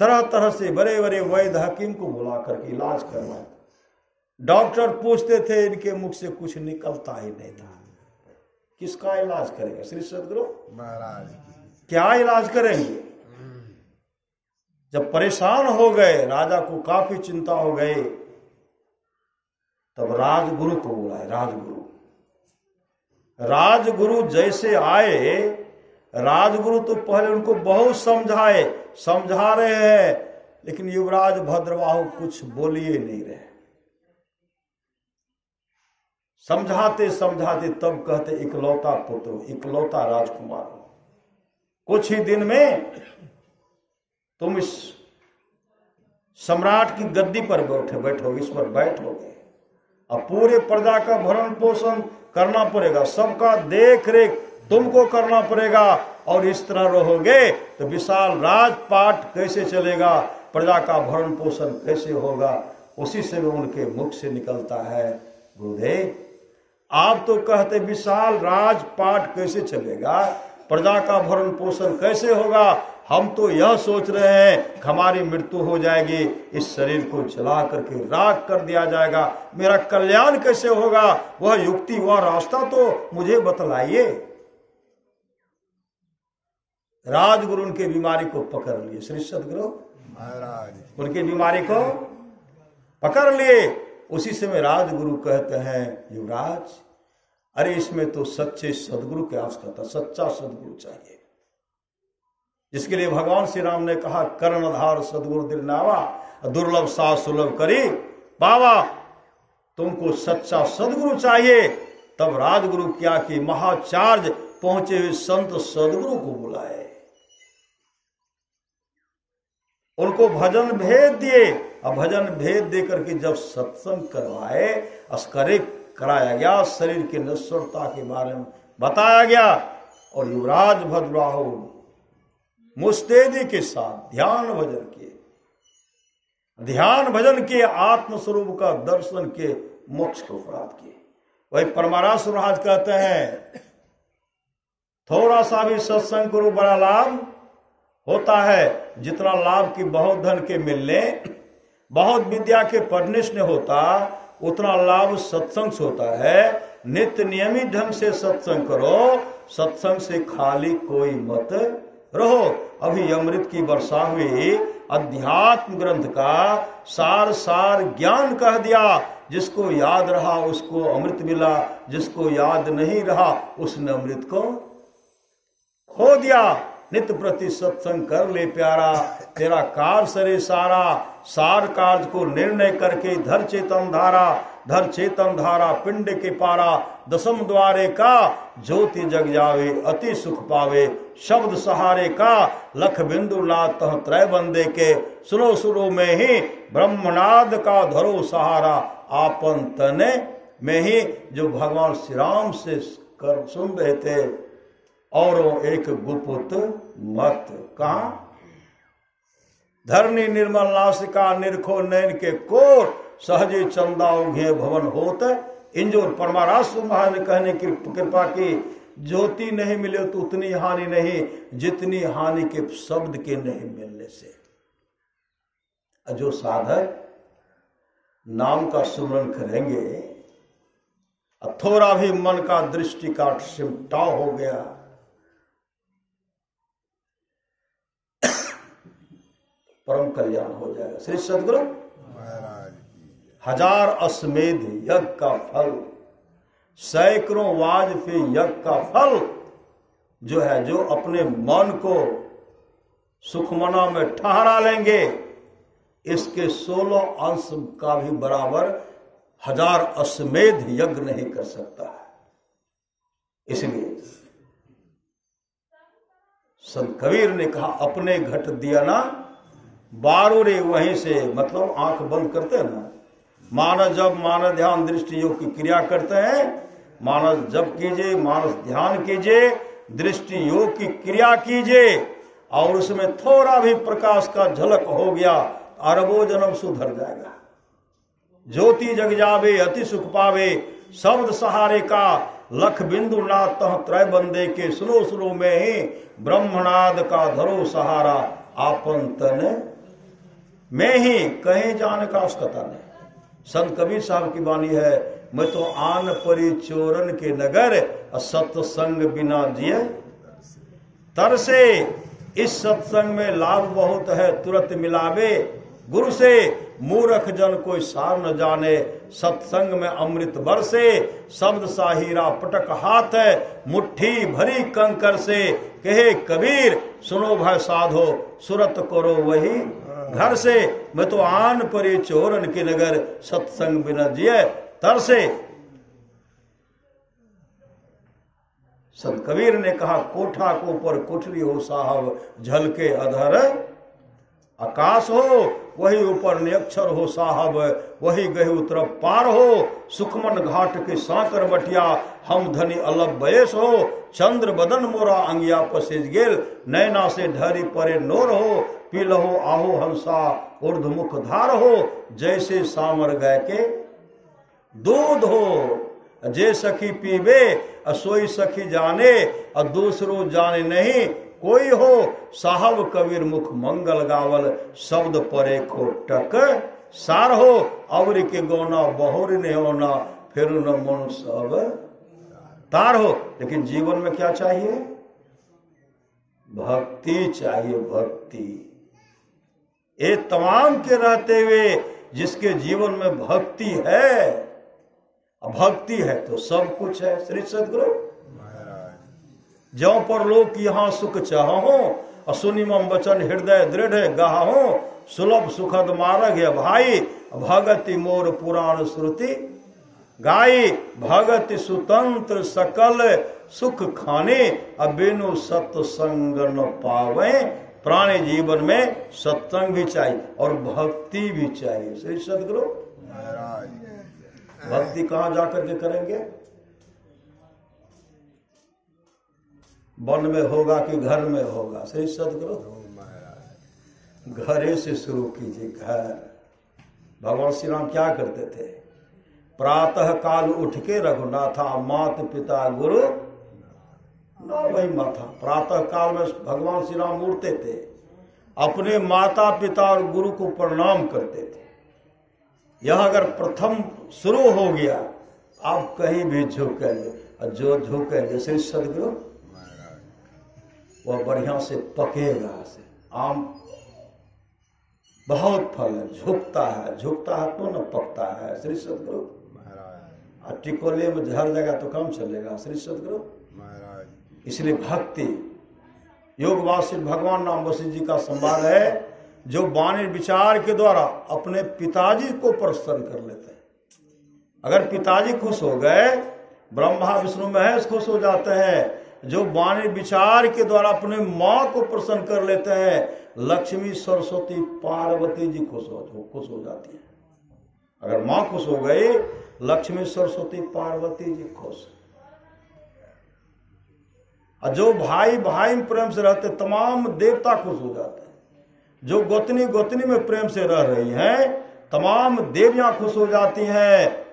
B: तरह तरह से बड़े बड़े वैद्य हकीम को बुला करके इलाज करवाए। डॉक्टर पूछते थे, इनके मुख से कुछ निकलता ही नहीं था। किसका इलाज करेगा? श्री सदगुरु
C: महाराज
B: क्या इलाज करेंगे? जब परेशान हो गए, राजा को काफी चिंता हो गई, तब राजगुरु को बुलाए। राजगुरु जैसे आए, राजगुरु तो पहले उनको बहुत समझा रहे हैं, लेकिन युवराज भद्रबाहु कुछ बोलिए नहीं रहे। समझाते समझाते तब कहते इकलौता पुत्र, इकलौता राजकुमार हो, कुछ ही दिन में तुम इस सम्राट की गद्दी पर बैठोगे, इस पर बैठोगे। अब पूरे प्रजा का भरण पोषण करना पड़ेगा, सबका देख रेख तुमको करना पड़ेगा, और इस तरह रहोगे तो विशाल राजपाट कैसे चलेगा, प्रजा का भरण पोषण कैसे होगा? उसी से उनके मुख से निकलता है, गुरुदेव आप तो कहते विशाल राजपाट कैसे चलेगा, प्रजा का भरण पोषण कैसे होगा? हम तो यह सोच रहे हैं हमारी मृत्यु हो जाएगी, इस शरीर को जला करके राख कर दिया जाएगा, मेरा कल्याण कैसे होगा? वह युक्ति, वह रास्ता तो मुझे बतलाइए। राजगुरु उनके बीमारी को पकड़ लिए। श्री सदगुरु
C: महाराज
B: उनकी बीमारी को पकड़ लिए। उसी समय राजगुरु कहते हैं, युवराज अरे इसमें तो सच्चे सदगुरु की आवश्यकता, सच्चा सदगुरु चाहिए, जिसके लिए भगवान श्री राम ने कहा कर्णधार सदगुरु दिलनावा, दुर्लभ सा सुलभ करी बाबा, तुमको सच्चा सदगुरु चाहिए। तब राजगुरु क्या कि महाचार्य पहुंचे हुए संत सदगुरु को बुलाए, उनको भजन भेद दिए, और भजन भेद देकर के जब सत्संग करवाए, अस्करे कराया गया, शरीर की नश्वरता के बारे में बताया गया, और युवराज भद्रबाहु मुस्तैदी के साथ ध्यान भजन किए, आत्मस्वरूप का दर्शन किए, मोक्ष को प्राप्त किए। वही परमारास महाराज कहते हैं, थोड़ा सा भी सत्संग करो बड़ा लाभ होता है। जितना लाभ की बहुत धन के मिलने, बहुत विद्या के पढ़ने से होता, उतना लाभ सत्संग से होता है। नित्य नियमित ढंग से सत्संग करो, सत्संग से खाली कोई मत रहो। अभी अमृत की वर्षा हुई, अध्यात्म ग्रंथ का सार ज्ञान कह दिया। जिसको याद रहा उसको अमृत मिला, जिसको याद नहीं रहा उसने अमृत को खो दिया। नित्य प्रति सत्संग कर ले प्यारा, तेरा कार सरे सारा, सार कार्य को निर्णय करके धर चेतन धारा पिंड के पारा, दसम द्वारे का ज्योति जग जावे, अति सुख पावे, शब्द सहारे का लख बिंदु नाथ तह त्रय बंदे के, सुनो में ही ब्रह्मनाद का धरो सहारा, आपन तने में ही। जो भगवान श्री राम से कर सुन रहे थे, और एक गुपुत मत कहा, धरनी निर्मल नासिका निरखो नैन के कोर, सहजे चंदा उघे भवन होत। इंजोर परमारास महाराज ने कहने की कृपा की, ज्योति नहीं मिले तो उतनी हानि नहीं जितनी हानि के शब्द के नहीं मिलने से। जो साधक नाम का सुमरन करेंगे, थोड़ा भी मन का दृष्टि का सिमटाव हो गया, परम कल्याण हो जाएगा। श्री सदगुरु
C: महाराज
B: हजार अश्वमेध यज्ञ का फल, सैकड़ों वाजपेयी यज्ञ का फल जो है, जो अपने मन को सुखमना में ठहरा लेंगे, इसके 16 अंश का भी बराबर हजार अश्वमेध यज्ञ नहीं कर सकता है। इसलिए संत कबीर ने कहा, अपने घट दिया ना बारो रे वहीं से, मतलब आंख बंद करते हैं ना, मानस जब मानस ध्यान दृष्टि योग की क्रिया करते हैं, मानस जप कीजिए, मानस ध्यान कीजिए, दृष्टि योग की क्रिया कीजिए, और उसमें थोड़ा भी प्रकाश का झलक हो गया, अरबों जन्म सुधर जाएगा। ज्योति जग जावे अति सुख पावे, शब्द सहारे का लख बिंदु नाथ तह त्रय बंदे के, सुनो सुनो में ही ब्रह्मनाद का धरो सहारा, आपन तन में ही कहीं जान का उसकता नहीं। संत कबीर साहब की वाणी है, मैं तो आन परी चोरन के नगर, सत्संग बिना जिए तरसे। इस सत्संग में लाभ बहुत है तुरंत मिलावे, गुरु से मूर्ख जन कोई सार न जाने, सत्संग में अमृत बरसे, शब्द सा हीरा पटक हाथ है, मुट्ठी भरी कंकर से, कहे कबीर सुनो भाई साधो, सुरत करो वही घर से। मैं तो आन परी चोरन के नगर, सत्संग बिना जिए तरसे। संत कबीर ने कहा, कोठा को ऊपर कोठरी हो साहब, झलके अधर आकाश हो, वही ऊपर निअक्षर हो साहब, वही गहे उतर पार हो, सुखमन घाट के साकर बटिया, हम धनी अलग बयस हो, चंद्र बदन मोरा अंगिया पसेज गेल, नैना से ढरी परे नोर हो, पीलहो आहो हंसा ऊर्ध्वमुख धार हो, जैसे सामर गाय के दूध हो, जे सखी पीबे असोई सखी जाने, और दूसरो जाने नहीं कोई हो, साहब कबीर मुख मंगल गावल, शब्द परे को टक सार हो, अवरी के गौना बहुरी ने होना, फिर न मन सब तार हो। लेकिन जीवन में क्या चाहिए? भक्ति चाहिए, भक्ति। ये तमाम के रहते हुए जिसके जीवन में भक्ति है, भक्ति है तो सब कुछ है। श्री सदगुरु ज्यों पर लोग यहाँ सुख चाहो, और सुनी मम वचन हृदय दृढ़ गाहो, सुलभ सुखद मार्ग है भाई, भगति मोर पुराण श्रुति गाई, भगति सुतंत्र सकल सुख खाने, अबिनु सत्संग न पावे। प्राणी जीवन में सत्संग भी चाहिए और भक्ति भी चाहिए। श्री सदगुरु भक्ति कहाँ जाकर के करेंगे? वन में होगा कि घर में होगा? श्री सदगुरु घरे से शुरू कीजिए, घर। भगवान श्री राम क्या करते थे? प्रातः काल उठ के रघुनाथा, मात पिता गुरु ना वही माथा। प्रातः काल में भगवान श्री राम उठते थे, अपने माता पिता और गुरु को प्रणाम करते थे। यह अगर प्रथम शुरू हो गया, आप कहीं भी झुकेंगे, और जो झुकेंगे श्री सदगुरु वह बढ़िया से पकेगा। से आम बहुत फल है, झुकता है तो न पकता है। श्री सदगुरु टिकोले में झड़ जाएगा तो काम चलेगा। श्री सदगुरु इसलिए भक्ति योग वासिष्ठ भगवान नाम वशिष्ठ जी का संवाद है, जो वाणी विचार के द्वारा अपने पिताजी को प्रसन्न कर लेते हैं। अगर पिताजी खुश हो गए, ब्रह्मा विष्णु महेश खुश हो जाते हैं। जो वाणी विचार के द्वारा अपने माँ को प्रसन्न कर लेते हैं, लक्ष्मी सरस्वती पार्वती जी खुश हो जाती है। अगर माँ खुश हो गई, लक्ष्मी सरस्वती पार्वती जी खुश। और जो भाई भाई में प्रेम से रहते, तमाम देवता खुश हो जाते हैं। जो गोतनी में प्रेम से रह रही हैं, तमाम देवियां खुश हो जाती हैं।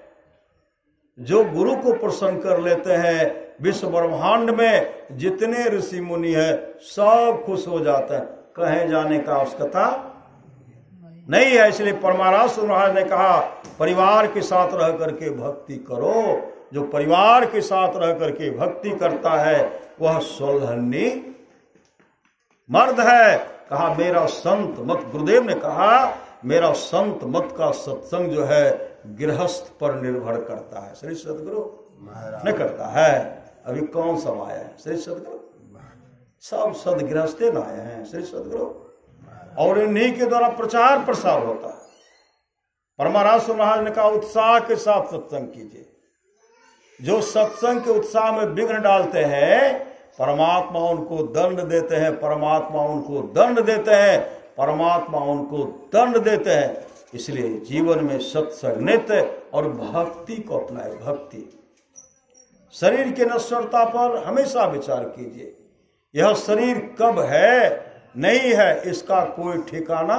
B: जो गुरु को प्रसन्न कर लेते हैं, विश्व ब्रह्मांड में जितने ऋषि मुनि हैं सब खुश हो जाते हैं। कहीं जाने का आवश्यकता नहीं है। इसलिए परमारास महाराज ने कहा, परिवार के साथ रह करके भक्ति करो। जो परिवार के साथ रह करके भक्ति करता है वह सोलहनी मर्द है। कहा मेरा संत मत, गुरुदेव ने कहा मेरा संत मत का सत्संग जो है गृहस्थ पर निर्भर करता है। श्री सदगुरु ने करता है। अभी कौन सब आया है? श्री सदगुरु सब सदगृहस्थे न आए हैं। श्री सदगुरु और इन्हीं के द्वारा प्रचार प्रसार होता है। परमारास महाराज ने कहा उत्साह के साथ सत्संग कीजिए। जो सत्संग के उत्साह में विघ्न डालते हैं, परमात्मा उनको दंड देते हैं, परमात्मा उनको दंड देते हैं, परमात्मा उनको दंड देते हैं। इसलिए जीवन में सत्संग नित्य और भक्ति को अपनाए। भक्ति शरीर के नश्वरता पर हमेशा विचार कीजिए। यह शरीर कब है नहीं है इसका कोई ठिकाना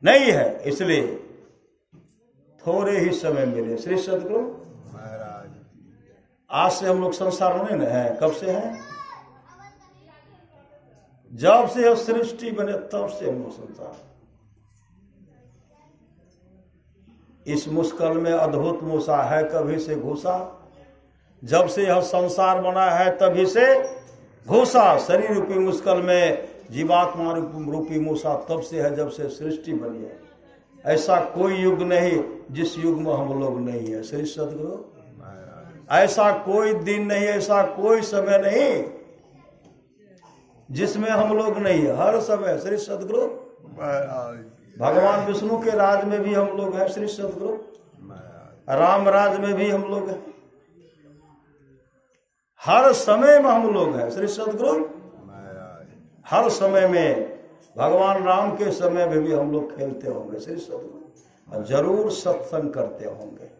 B: नहीं है। इसलिए थोड़े ही समय मिले। श्री सदगुरु
C: महाराज
B: आज से हम लोग संसार में नहीं है, कब से हैं? जब से सृष्टि बने तब से हम लोग संसार। इस मुश्किल में अद्भुत मूसा है कभी से घुसा, जब से यह संसार बना है तभी से घुसा। शरीर रूपी मुश्किल में जीवात्मा रूपी मूसा तब से है जब से सृष्टि बनी है। ऐसा कोई युग नहीं जिस युग में हम लोग नहीं है। श्री सदगुरु ऐसा कोई दिन नहीं, ऐसा कोई समय नहीं जिसमें हम लोग नहीं है, हर समय। श्री सदगुरु
C: महाराज
B: भगवान विष्णु के राज में भी हम लोग हैं। श्री सदगुरु राम राज में भी हम लोग हैं, हर समय में हम लोग हैं। श्री सदगुरु हर समय में, भगवान राम के समय में भी हम लोग खेलते होंगे। श्री सदगुरु और जरूर सत्संग करते होंगे।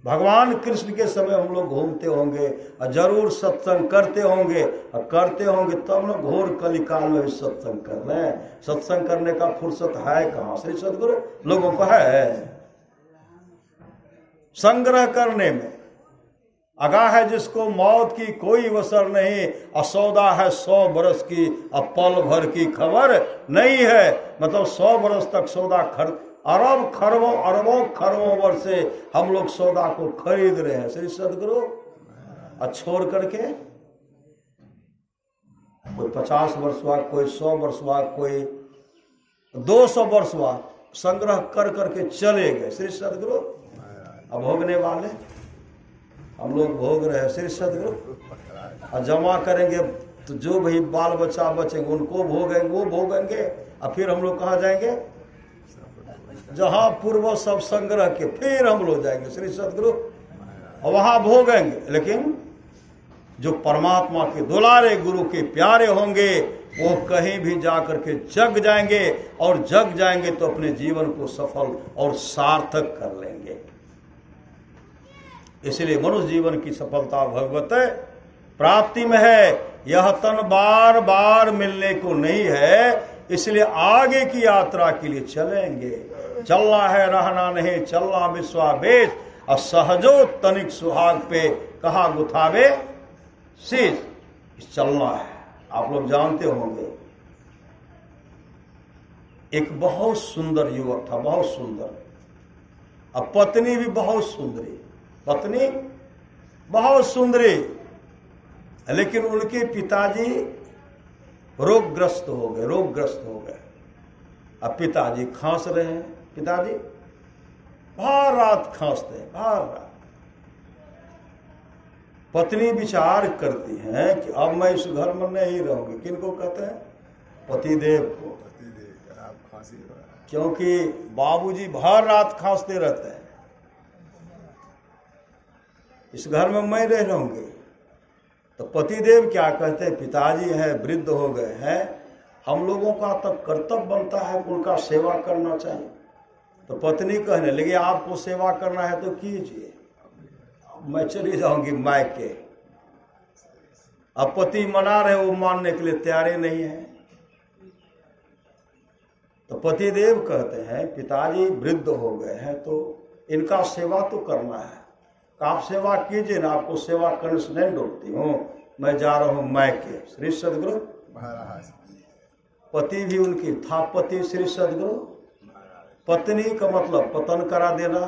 B: भगवान कृष्ण के समय हम लोग घूमते होंगे और जरूर सत्संग करते होंगे, और करते होंगे तब न घोर कलिकाल में भी सत्संग कर रहे हैं। सत्संग करने का फुर्सत है कहाँ? श्री सदगुरु लोगों को है संग्रह करने में। आगाह है जिसको मौत की कोई वसर नहीं, और सौदा है 100 बरस की, और पल भर की खबर नहीं है। मतलब 100 बरस तक सौदा अरब खरबों अरबों खरबों वर्ष से हम लोग सौदा को खरीद रहे हैं। श्री सदगुरु और छोड़ करके कोई 50 वर्ष हुआ, कोई 100 वर्ष हुआ, कोई 200 वर्ष हुआ, संग्रह कर करके चले गए। श्री सदगुरु अब भोगने वाले हम लोग भोग रहे हैं। श्री सदगुरु और जमा करेंगे तो जो भी बाल बच्चा बचेंगे उनको भोगेंगे, वो भोगेंगे, और फिर हम लोग कहाँ जाएंगे? जहां पूर्व सब संग्रह के, फिर हम लोग जाएंगे। श्री सदगुरु और वहां भोगेंगे। लेकिन जो परमात्मा के दुलारे गुरु के प्यारे होंगे वो कहीं भी जाकर के जग जाएंगे, और जग जाएंगे तो अपने जीवन को सफल और सार्थक कर लेंगे। इसलिए मनुष्य जीवन की सफलता भगवत प्राप्ति में है। यह तन बार बार मिलने को नहीं है, इसलिए आगे की यात्रा के लिए चलेंगे। चलना है रहना नहीं, चलना विश्वावेश, और सहजो तनिक सुहाग पे कहा गुथावे शीश। चलना है। आप लोग जानते होंगे एक बहुत सुंदर युवक था, बहुत सुंदर, अब पत्नी भी बहुत सुंदरी, पत्नी बहुत सुंदरी, लेकिन उनके पिताजी रोगग्रस्त हो गए। अब पिताजी खांस रहे हैं, पिताजी हर रात खांसते हैं, हर रात। पत्नी विचार करती है कि अब मैं इस घर में नहीं रहूंगी। किनको कहते हैं? पतिदेव को।
C: आप खांसी हो रहा है।
B: क्योंकि बाबूजी हर रात खांसते रहते हैं, इस घर में मैं रह रहूंगी। तो पतिदेव क्या कहते हैं? पिताजी हैं, वृद्ध हो गए हैं, हम लोगों का तब कर्तव्य बनता है उनका सेवा करना चाहिए। तो पत्नी कहने लगी आपको सेवा करना है तो कीजिए, मैं चली जाऊंगी मायके। अब पति मना रहे, वो मानने के लिए तैयार नहीं है। तो पतिदेव कहते हैं पिताजी वृद्ध हो गए हैं तो इनका सेवा तो करना है, आप सेवा कीजिए ना, आपको सेवा करने से नहीं रोकती हूँ, मैं जा रहा हूँ मायके। श्री सदगुरु
C: महाराज
B: पति भी उनकी था पति। श्री सदगुरु पत्नी का मतलब पतन करा देना,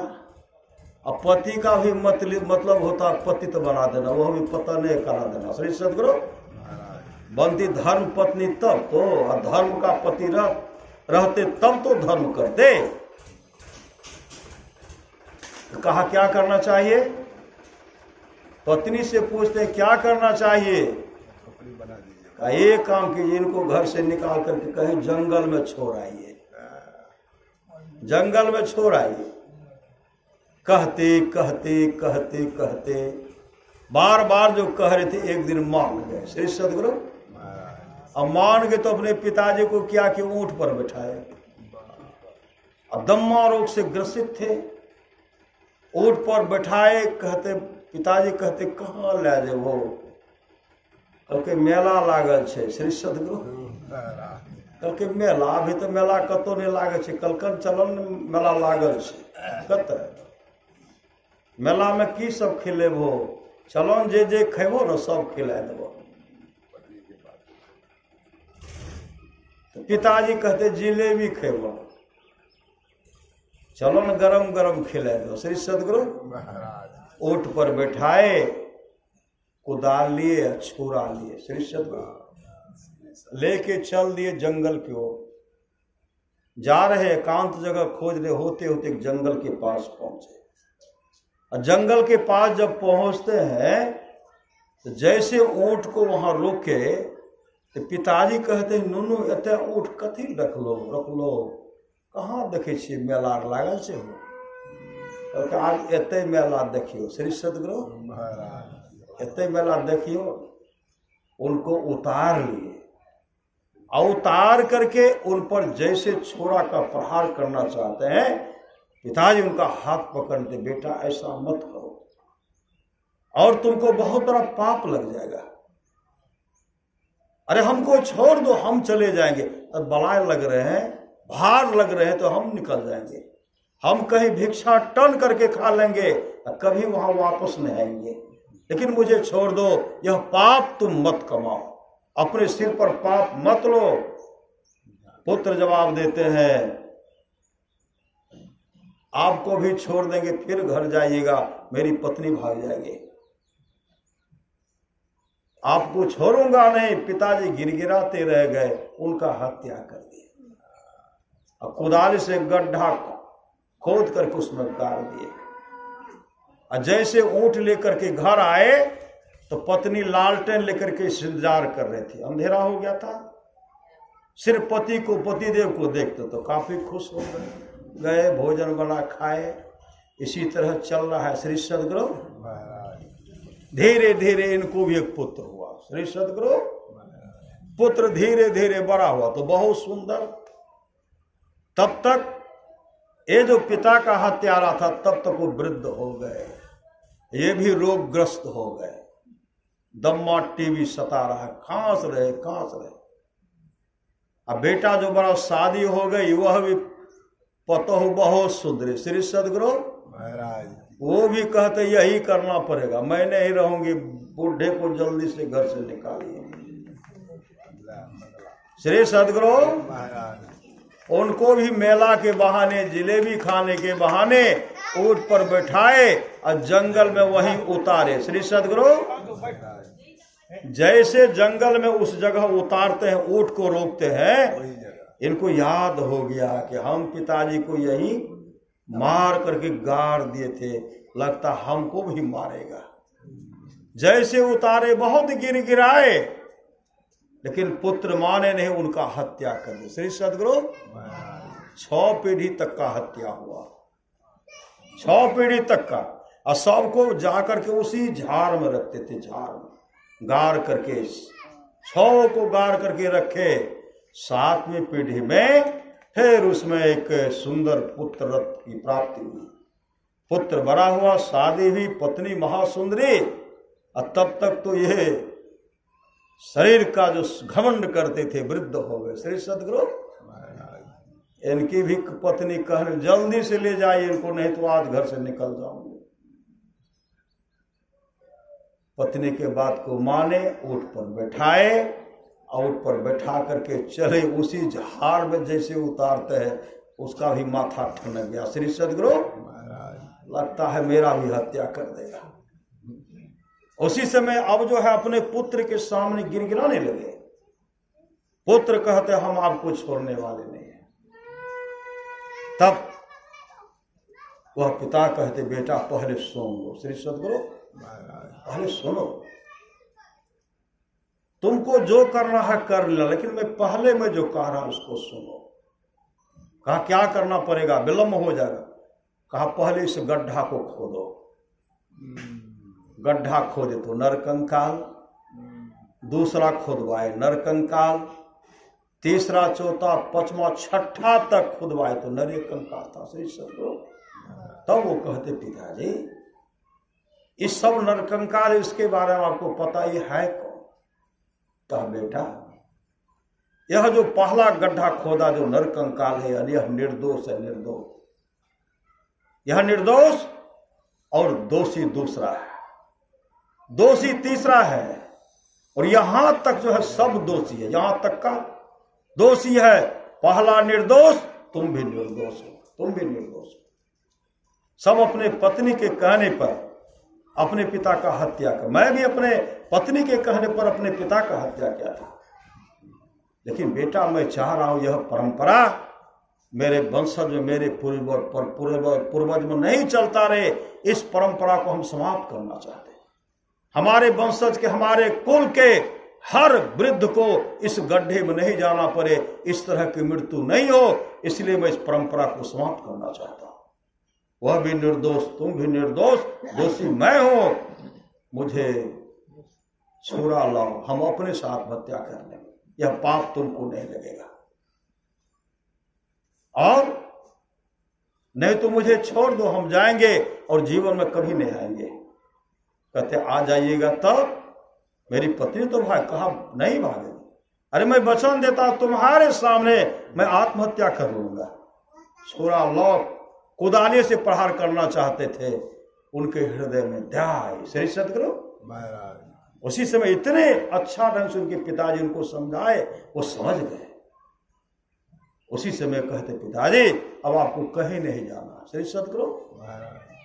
B: और पति का भी मतलब होता पतित बना देना, वह भी पतन करा देना। श्री सदगुरु बनती धर्म पत्नी तब तो, और धर्म का पति रहते तब तो धर्म करते। कहा क्या करना चाहिए? पत्नी से पूछते क्या करना चाहिए?
C: बना दीजिए।
B: कहा एक काम कीजिए, इनको घर से निकाल करके कहीं जंगल में छोड़ आइए, जंगल में छोड़ आइए। कहते कहते कहते कहते बार बार जो कह रहे थे एक दिन मान गए। श्री सदगुरु अब मान गए तो अपने पिताजी को क्या कि ऊंट पर बैठाए, अब दम्मा रोग से ग्रसित थे, ऊंट पर बैठाए। कहते पिताजी कहते कहाँ ले जेबो? कहते मेला लागल छे। श्री सदगुरु कहलकै मेला, अभी तो मेला कतौ नहीं लागे छे, कलकन चलन मेला लागल छे। कत मेला में की सब खिलेबो, चलन जे जे खेबो न सब खिला देबो। तो पिताजी कहते जिलेबी खेबो, चलन गरम गरम खिला दो। श्री सदगुरु
C: महाराज
B: ऊंट पर बैठाए, कुदाल लिए, छुरा लिए, श्री सदगुरु लेके चल दिए जंगल की ओर। जा रहे, एकांत जगह खोज रहे, होते होते एक जंगल के पास पहुंचे। और जंगल के पास जब पहुंचते हैं तो जैसे ऊंट को वहां रोके तो पिताजी कहते हैं नुनू एते ऊंट कथी रख लो, कहाँ देखे छे मेला लागल छे हो। तो आज एते मेला देखियो श्री सदगुरु
C: महाराज
B: एते मेला देखियो। उनको उतार लिए, अवतार करके उन पर जैसे छोरा का प्रहार करना चाहते हैं, पिताजी उनका हाथ पकड़ते, बेटा ऐसा मत करो और तुमको बहुत बड़ा पाप लग जाएगा। अरे हमको छोड़ दो, हम चले जाएंगे। अब बलाय लग रहे हैं, भार लग रहे हैं तो हम निकल जाएंगे, हम कहीं भिक्षा टन करके खा लेंगे और कभी वहां वापस नहीं आएंगे, लेकिन मुझे छोड़ दो, यह पाप तुम मत कमाओ, अपने सिर पर पाप मत लो। पुत्र जवाब देते हैं आपको भी छोड़ देंगे, फिर घर जाइएगा, मेरी पत्नी भाग जाएगी, आपको छोड़ूंगा नहीं। पिताजी गिड़गिड़ाते रह गए, उनका हत्या कर दिया और कुदाल से गड्ढा खोद करके उसमें गाड़ दिए। और जैसे ऊंट लेकर के घर आए तो पत्नी लालटेन लेकर के इंतजार कर रहे थे, अंधेरा हो गया था। सिर्फ पति को, पतिदेव को देखते तो काफी खुश हो गए, भोजन बना खाए। इसी तरह चल रहा है श्री सदगुरु। धीरे धीरे इनको भी एक पुत्र हुआ श्री सदगुरु। पुत्र धीरे धीरे बड़ा हुआ तो बहुत सुंदर। तब तक ये जो पिता का हत्यारा था तब तक वो वृद्ध हो गए, ये भी रोगग्रस्त हो गए, दम्मा टीबी सता रहा, खांस रहे। अब बेटा जो बड़ा शादी हो गई, वह भी पतोह बहुत सुंदरी श्री सदगुरु
C: महाराज।
B: वो भी कहते यही करना पड़ेगा, मैं नहीं रहूंगी, बूढ़े को जल्दी से घर से निकालिए। श्री सदगुरु
C: महाराज
B: उनको भी मेला के बहाने, जिलेबी खाने के बहाने ऊंट पर बैठाए और जंगल में वहीं उतारे। श्री सदगुरु जैसे जंगल में उस जगह उतारते हैं, ऊंट को रोकते हैं,
C: वही जगह
B: इनको याद हो गया कि हम पिताजी को यहीं मार करके गाड़ दिए थे, लगता हमको भी मारेगा। जैसे उतारे बहुत गिड़गिड़ाए, लेकिन पुत्र माने नहीं, उनका हत्या कर दी। श्री सदगुरु 6 पीढ़ी तक का हत्या हुआ, 6 पीढ़ी तक का। और सबको जाकर के उसी झाड़ में रखते थे, झाड़ में गाड़ करके 6 को गाड़ करके रखे। 7वीं पीढ़ी में फिर उसमें एक सुंदर पुत्र रत्न की प्राप्ति हुई, पुत्र बड़ा हुआ, शादी हुई, पत्नी महासुंदरी। और तब तक तो ये शरीर का जो घमंड करते थे वृद्ध हो गए। श्री सदगुरु इनकी भी पत्नी कहने जल्दी से ले जाइए इनको, नहीं तो आज घर से निकल जाऊंगी। पत्नी के बात को माने, ऊंट पर बैठाए और ऊंट पर बैठा करके चले। उसी झाड़ में जैसे उतारते हैं उसका भी माथा ठनक गया। श्री सदगुरु लगता है मेरा भी हत्या कर देगा। उसी समय अब जो है अपने पुत्र के सामने गिड़गिड़ाने लगे। पुत्र कहते हम आपको छोड़ने वाले नहीं हैं। तब वह पिता कहते बेटा पहले सुन लो। श्री सदगुरु पहले सुनो, तुमको जो करना है कर लो, लेकिन मैं पहले में जो कह रहा हूं उसको सुनो। कहा क्या करना पड़ेगा, विलंब हो जाएगा। कहा पहले इस गड्ढा को खोदो। गड्ढा खोदे तो नरकंकाल, दूसरा खोदवाए नरकंकाल, तीसरा, चौथा, 5वां, 6ठा तक खुदवाए तो नरे कंकाल था। श्री सदगुरु तब वो कहते पिताजी इस सब नरकंकाल इसके बारे में आपको पता ही है कौन? कहा बेटा यह जो पहला गड्ढा खोदा जो नरकंकाल है, यानी यह निर्दोष है, निर्दोष, यह निर्दोष, और दोषी दूसरा है, दोषी तीसरा है, और यहां तक जो है सब दोषी है। यहां तक का दोषी है पहला निर्दोष, तुम भी निर्दोष हो, तुम भी निर्दोष हो। सब अपने पत्नी के कहने पर अपने पिता का हत्या कर, मैं भी अपने पत्नी के कहने पर अपने पिता का हत्या किया था, लेकिन बेटा मैं चाह रहा हूं यह परंपरा मेरे वंशज में, मेरे पूर्वज में नहीं चलता रहे। इस परंपरा को हम समाप्त करना चाहते हैं। हमारे वंशज के, हमारे कुल के हर वृद्ध को इस गड्ढे में नहीं जाना पड़े, इस तरह की मृत्यु नहीं हो, इसलिए मैं इस परंपरा को समाप्त करना चाहता हूं। वह भी निर्दोष, तुम भी निर्दोष, दोषी मैं हूं, मुझे छुरा लाओ, हम अपने साथ हत्या कर लेंगे, यह पाप तुमको नहीं लगेगा, और नहीं तो मुझे छोड़ दो, हम जाएंगे और जीवन में कभी नहीं आएंगे। कहते आ जाइएगा तब। मेरी पत्नी तो कहा नहीं भागेगी। अरे मैं वचन देता तुम्हारे सामने मैं आत्महत्या कर लूंगा। छुरा लो, कुदाने से प्रहार करना चाहते थे, उनके हृदय में दया आई। श्री सतगुरु महाराज उसी समय इतने अच्छा ढंग से उनके पिताजी उनको समझाए, वो समझ गए। उसी समय कहते पिताजी अब आपको कहीं नहीं जाना। श्री सतगुरु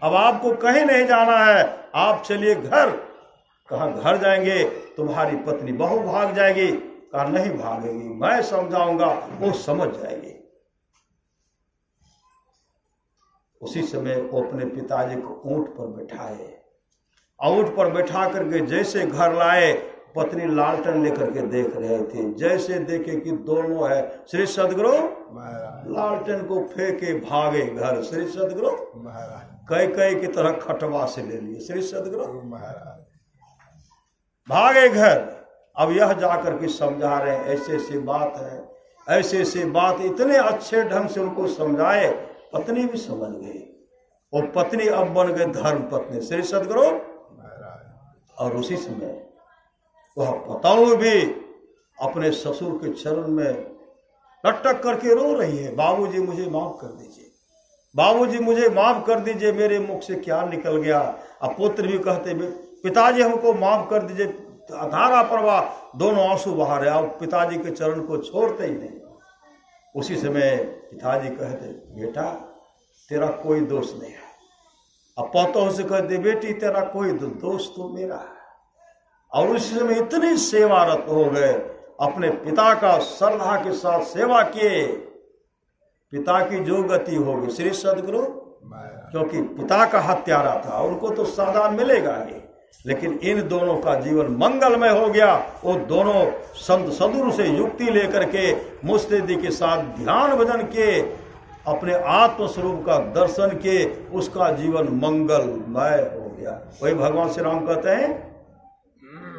B: अब आपको कहीं नहीं जाना है, आप चलिए घर। कहा घर जाएंगे, तुम्हारी पत्नी बहू भाग जाएगी। कहा नहीं भागेगी, मैं समझाऊंगा, वो समझ जाएगी। उसी समय वो अपने पिताजी को ऊंट पर बैठाए, ऊंट पर बैठा करके जैसे घर लाए, पत्नी लालटेन लेकर के देख रहे थे। जैसे देखे कि दोनों है, श्री सदगुरु लालटेन को फेंके भागे घर। श्री सदगुरु कई कई की तरह खटवा से ले लिए। श्री सदगुरु भागे घर। अब यह जाकर के समझा रहे हैं, ऐसे ऐसी बात है, ऐसे ऐसी बात, इतने अच्छे ढंग से उनको समझाए, पत्नी भी समझ गई। वो पत्नी अब बन गई धर्म पत्नी। श्री सदगुरु और उसी समय वह पताऊ भी अपने ससुर के चरण में लटक करके रो रही है, बाबूजी मुझे माफ कर दीजिए, बाबूजी मुझे माफ कर दीजिए, मेरे मुख से क्या निकल गया। अब पुत्र भी कहते पिताजी हमको माफ कर दीजिए, धारा प्रवाह दोनों आंसू बहा रहे, अब पिताजी के चरण को छोड़ते ही नहीं। उसी समय पिताजी कहते बेटा तेरा कोई दोष नहीं है। अब पतों से कहते बेटी तेरा कोई दोष तो मेरा है। और उसी समय इतनी सेवारत हो गए, अपने पिता का श्रद्धा के साथ सेवा किए, पिता की जो गति होगी। श्री सदगुरु क्योंकि पिता का हत्यारा था, उनको तो साधन मिलेगा ही, लेकिन इन दोनों का जीवन मंगलमय हो गया। वो दोनों संत सदगुरु से युक्ति लेकर के मुस्तैदी के साथ ध्यान भजन किए, अपने आत्म स्वरूप का दर्शन किए, उसका जीवन मंगलमय हो गया। वही भगवान श्री राम कहते हैं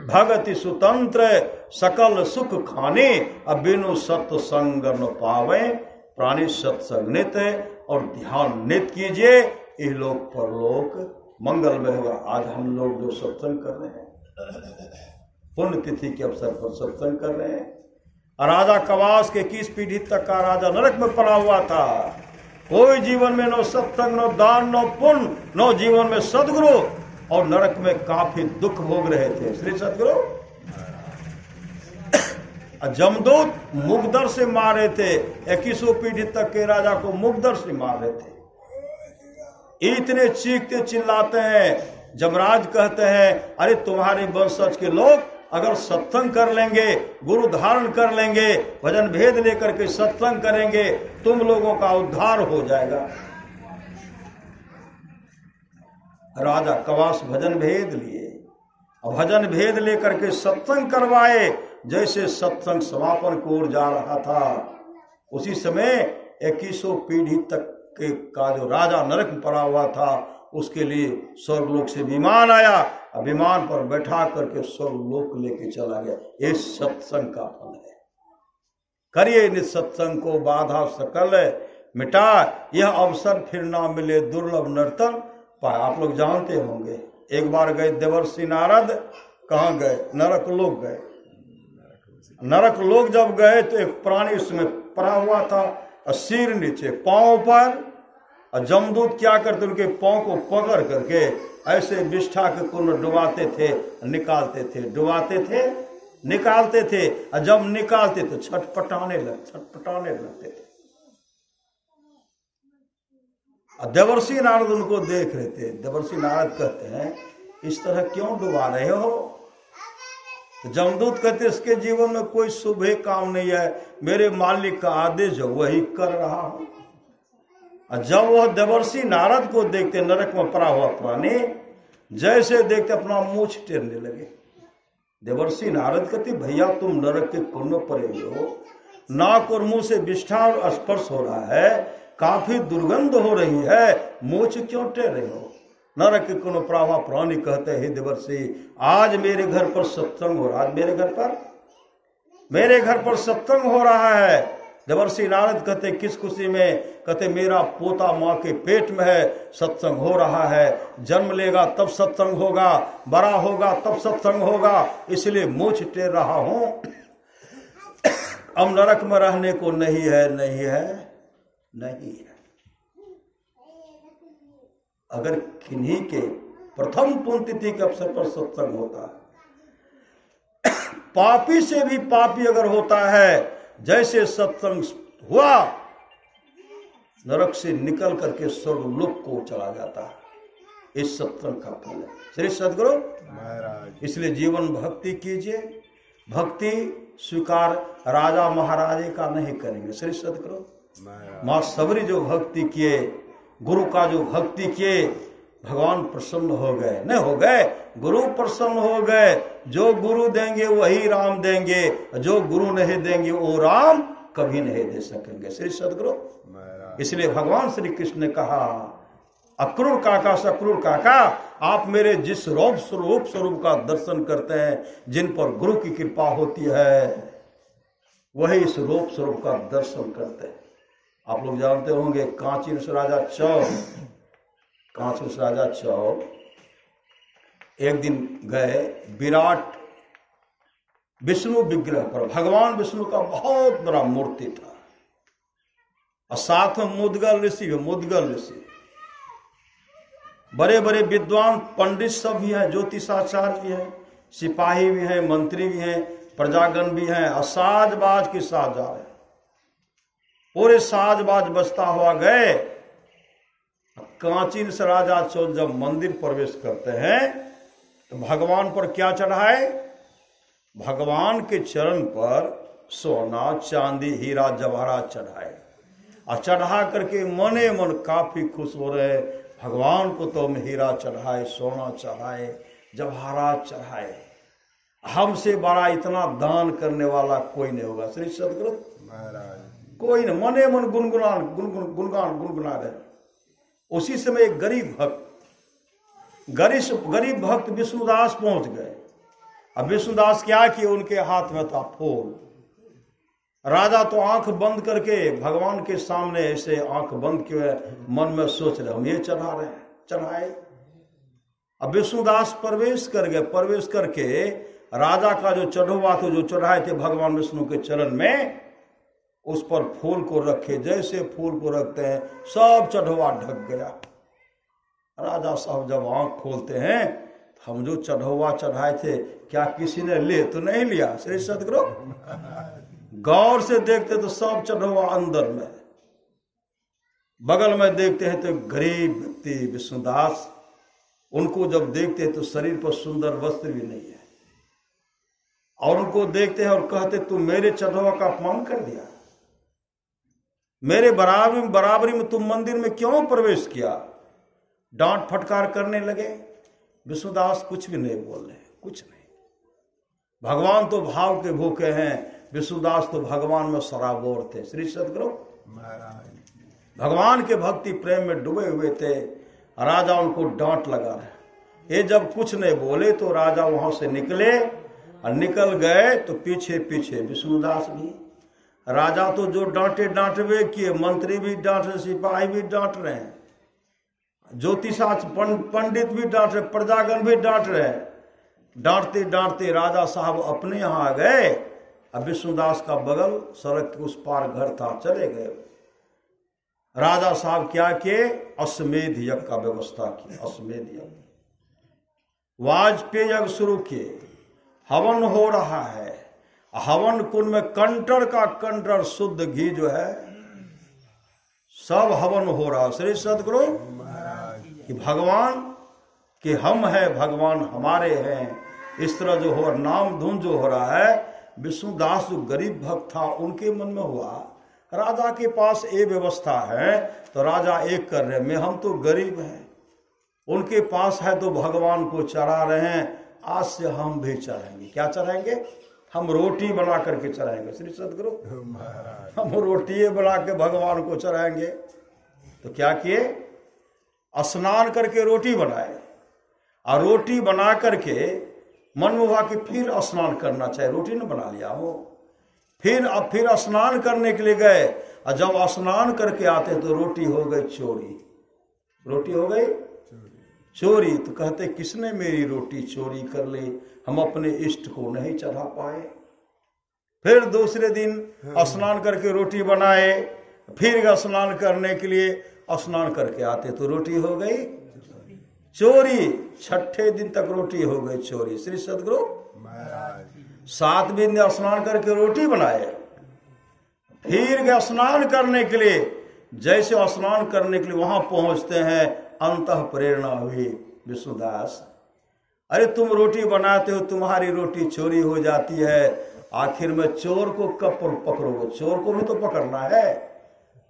B: भगति सुतंत्र सकल सुख खाने, अब बिनु सत्संग न पावे, प्राणी सत्संग नित और ध्यान नित कीजिए, इह लोक परलोक मंगलमय होगा। आज हम लोग जो सत्संग कर रहे हैं, पुण्य तिथि के अवसर पर सत्संग कर रहे हैं। राजा कवास के 21 पीढ़ी तक का राजा नरक में पड़ा हुआ था। कोई जीवन में न सत्संग, न दान, न पुण्य, न जीवन में सदगुरु, और नरक में काफी दुख भोग रहे थे। श्री सदगुरु जमदूत मुगदर से मार रहे थे, 21 पीढ़ी तक के राजा को मुगदर से मार रहे थे। इतने चीखते चिल्लाते हैं, जमराज कहते हैं अरे तुम्हारे वंशज के लोग अगर सत्संग कर लेंगे, गुरु धारण कर लेंगे, भजन भेद लेकर के सत्संग करेंगे, तुम लोगों का उद्धार हो जाएगा। राजा कवास भजन भेद लिए, और भजन भेद लेकर के सत्संग करवाए। जैसे सत्संग समापन की ओर जा रहा था, उसी समय 21 पीढ़ी तक के का जो राजा नरक में पड़ा हुआ था, उसके लिए स्वर्गलोक से विमान आया, विमान पर बैठा करके स्वर्गलोक लेके चला गया। ये सत्संग का फल है। करिए निज सत्संग को बाधा सकल मिटा, यह अवसर फिर ना मिले दुर्लभ नर्तन। आप लोग जानते होंगे, एक बार गए देवर्षि नारद, कहाँ गए? नरक लोक गए। नरक लोग जब गए तो एक प्राणी उसमें पड़ा हुआ था, और सिर नीचे पांव पर, और जमदूत क्या करते, उनके पांव को पकड़ करके ऐसे विष्ठा के कुंड में डुबाते थे, निकालते थे, डुबाते थे, निकालते थे, और जब निकालते तो छटपटाने लगते थे। और देवर्षि नारद उनको देख रहे थे। देवर्षि नारद कहते हैं, इस तरह क्यों डुबा रहे हो? तो जमदूत कहते, इसके जीवन में कोई शुभ काम नहीं है, मेरे मालिक का आदेश है वही कर रहा हूं। और जब वह देवर्षि नारद को देखते, नरक में पड़ा हुआ प्राणी, जैसे देखते अपना मुंह टेरने लगे। देवर्षि नारद कहते, भैया तुम नरक के कुंड में पड़े हो, नाक और मुंह से विष्ठा और स्पर्श हो रहा है, काफी दुर्गंध हो रही है, मुंह क्यों टेर रहे हो? नरक के कुंड पड़ा हुआ प्राणी कहते हैं, देवर्षि आज मेरे घर पर सत्संग हो रहा है, मेरे घर पर सत्संग हो रहा है। देवर्षि नारद कहते, किस खुशी में? कहते, मेरा पोता माँ के पेट में है, सत्संग हो रहा है, जन्म लेगा तब सत्संग होगा, बड़ा होगा तब सत्संग होगा, इसलिए मूछ टेर रहा हूं। अब नरक में रहने को नहीं है। अगर किन्हीं के प्रथम पुण्यतिथि के अवसर पर सत्संग होता है, पापी से भी पापी अगर होता है, जैसे सत्संग हुआ, नरक से निकल करके स्वर्गलोक को चला जाता है। इस सत्संग का फल है। श्री सद्गुरु महाराज, इसलिए जीवन भक्ति कीजिए। भक्ति स्वीकार राजा महाराजे का नहीं करेंगे। श्री सद्गुरु मां सबरी जो भक्ति किए, गुरु का जो भक्ति किए, भगवान प्रसन्न हो गए, नहीं हो गए, गुरु प्रसन्न हो गए। जो गुरु देंगे वही राम देंगे, जो गुरु नहीं देंगे वो राम कभी नहीं दे सकेंगे। श्री सद्गुरु। इसलिए भगवान श्री कृष्ण ने कहा, अक्रूर काका सक्रूर काका, आप मेरे जिस स्वरूप का दर्शन करते हैं, जिन पर गुरु की कृपा होती है, वही इस स्वरूप का दर्शन करते हैं। आप लोग जानते होंगे, कांची राजा चौर एक दिन गए विराट विष्णु विग्रह पर। भगवान विष्णु का बहुत बड़ा मूर्ति था, और साथ में मुद्गल ऋषि, बड़े बड़े विद्वान पंडित सब भी हैं, ज्योतिषाचार्य भी हैं, सिपाही भी हैं, मंत्री भी हैं, प्रजागण भी हैं, और साजबाज के साथ जा रहे हैं। पूरे साजबाज बजता हुआ गए। कांची राजा चौथ जब मंदिर प्रवेश करते हैं तो भगवान पर क्या चढ़ाए? भगवान के चरण पर सोना चांदी हीरा जवाहरात चढ़ाए, और चढ़ा करके मने मन काफी खुश हो रहे, भगवान को तो हम हीरा चढ़ाए, सोना चढ़ाए, जवाहरात चढ़ाए, हमसे बड़ा इतना दान करने वाला कोई नहीं होगा। श्री सद्गुरु महाराज, कोई नहीं, मने मन गुनगुना रहे। उसी समय एक गरीब भक्त विष्णुदास पहुंच गए। अब विष्णुदास क्या किए, उनके हाथ में था फूल। राजा तो आंख बंद करके भगवान के सामने ऐसे आंख बंद किए मन में सोच रहे, हम ये चढ़ा रहे हैं, चढ़ाए। अब विष्णुदास प्रवेश करके राजा का जो चढ़वा थे, जो चढ़ाए थे भगवान विष्णु के चरण में, उस पर फूल को रखे। जैसे फूल को रखते हैं, सब चढ़वा ढक गया। राजा साहब जब आंख खोलते हैं, हम जो चढ़वा चढ़ाए थे, क्या किसी ने ले तो नहीं लिया? श्री सद्गुरु। गौर से देखते तो सब चढ़वा अंदर में। बगल में देखते हैं तो गरीब व्यक्ति विष्णुदास, उनको जब देखते हैं तो शरीर पर सुंदर वस्त्र भी नहीं है, और उनको देखते हैं और कहते, तू मेरे चढ़वा का अपमान कर दिया, मेरे बराबरी में तुम मंदिर में क्यों प्रवेश किया? डांट फटकार करने लगे। विष्णुदास कुछ भी नहीं बोल रहे, कुछ नहीं। भगवान तो भाव के भूखे हैं, विष्णुदास तो भगवान में सराबोर थे। श्री सद्गुरु महाराज भगवान के भक्ति प्रेम में डूबे हुए थे। राजा उनको डांट लगा रहे। ये जब कुछ नहीं बोले तो राजा वहां से निकले, और निकल गए तो पीछे पीछे विष्णुदास भी। राजा तो जो डांटवे किए, मंत्री भी डांट रहे, सिपाही भी डांट रहे हैं, ज्योतिषाचार्य पंडित भी डांट रहे, प्रजागण भी डांट रहे। डांटते डांटते राजा साहब अपने यहाँ आ गए, अब विष्णुदास का बगल सड़क के उस पार घर था, चले गए। राजा साहब क्या किए, अश्वमेध यज्ञ का व्यवस्था की। अश्वमेध यज्ञ, वाजपेयी यज्ञ शुरू किए। हवन हो रहा है, हवन कुंड में कंटर का कंटर शुद्ध घी जो है सब हवन हो रहा। श्री सदगुरु कि भगवान कि हम हैं, भगवान हमारे हैं, इस तरह जो हो नाम धुन जो हो रहा है। विष्णुदास जो गरीब भक्त था उनके मन में हुआ, राजा के पास ये व्यवस्था है तो राजा एक कर रहे, मैं हम तो गरीब हैं, उनके पास है तो भगवान को चढ़ा रहे हैं, आज से हम भी चढ़ाएंगे। क्या चढ़ाएंगे, हम रोटी बना करके चढ़ाएंगे। श्री सदगुरु हम रोटी बना के भगवान को चढ़ाएंगे। तो क्या किए, स्नान करके रोटी बनाए, और रोटी बना करके मन में हुआ कि फिर स्नान करना चाहिए, रोटी न बना लिया हो। फिर स्नान करने के लिए गए, और जब स्नान करके आते तो रोटी हो गई चोरी। रोटी हो गई चोरी। तो कहते किसने मेरी रोटी चोरी कर ली, हम अपने इष्ट को नहीं चढ़ा पाए। फिर दूसरे दिन स्नान करके रोटी बनाए, फिर स्नान करने के लिए स्नान करके आते तो रोटी हो गई चोरी। छठे दिन तक रोटी हो गई चोरी। श्री सदगुरु सातवें दिन स्नान करके रोटी बनाए, फिर गए स्नान करने के लिए। जैसे स्नान करने के लिए वहां पहुंचते हैं, अंतः प्रेरणा हुई विष्णुदास, अरे तुम रोटी बनाते हो, तुम्हारी रोटी चोरी हो जाती है, आखिर में चोर को कब पकड़ोगे, चोर को भी तो पकड़ना है।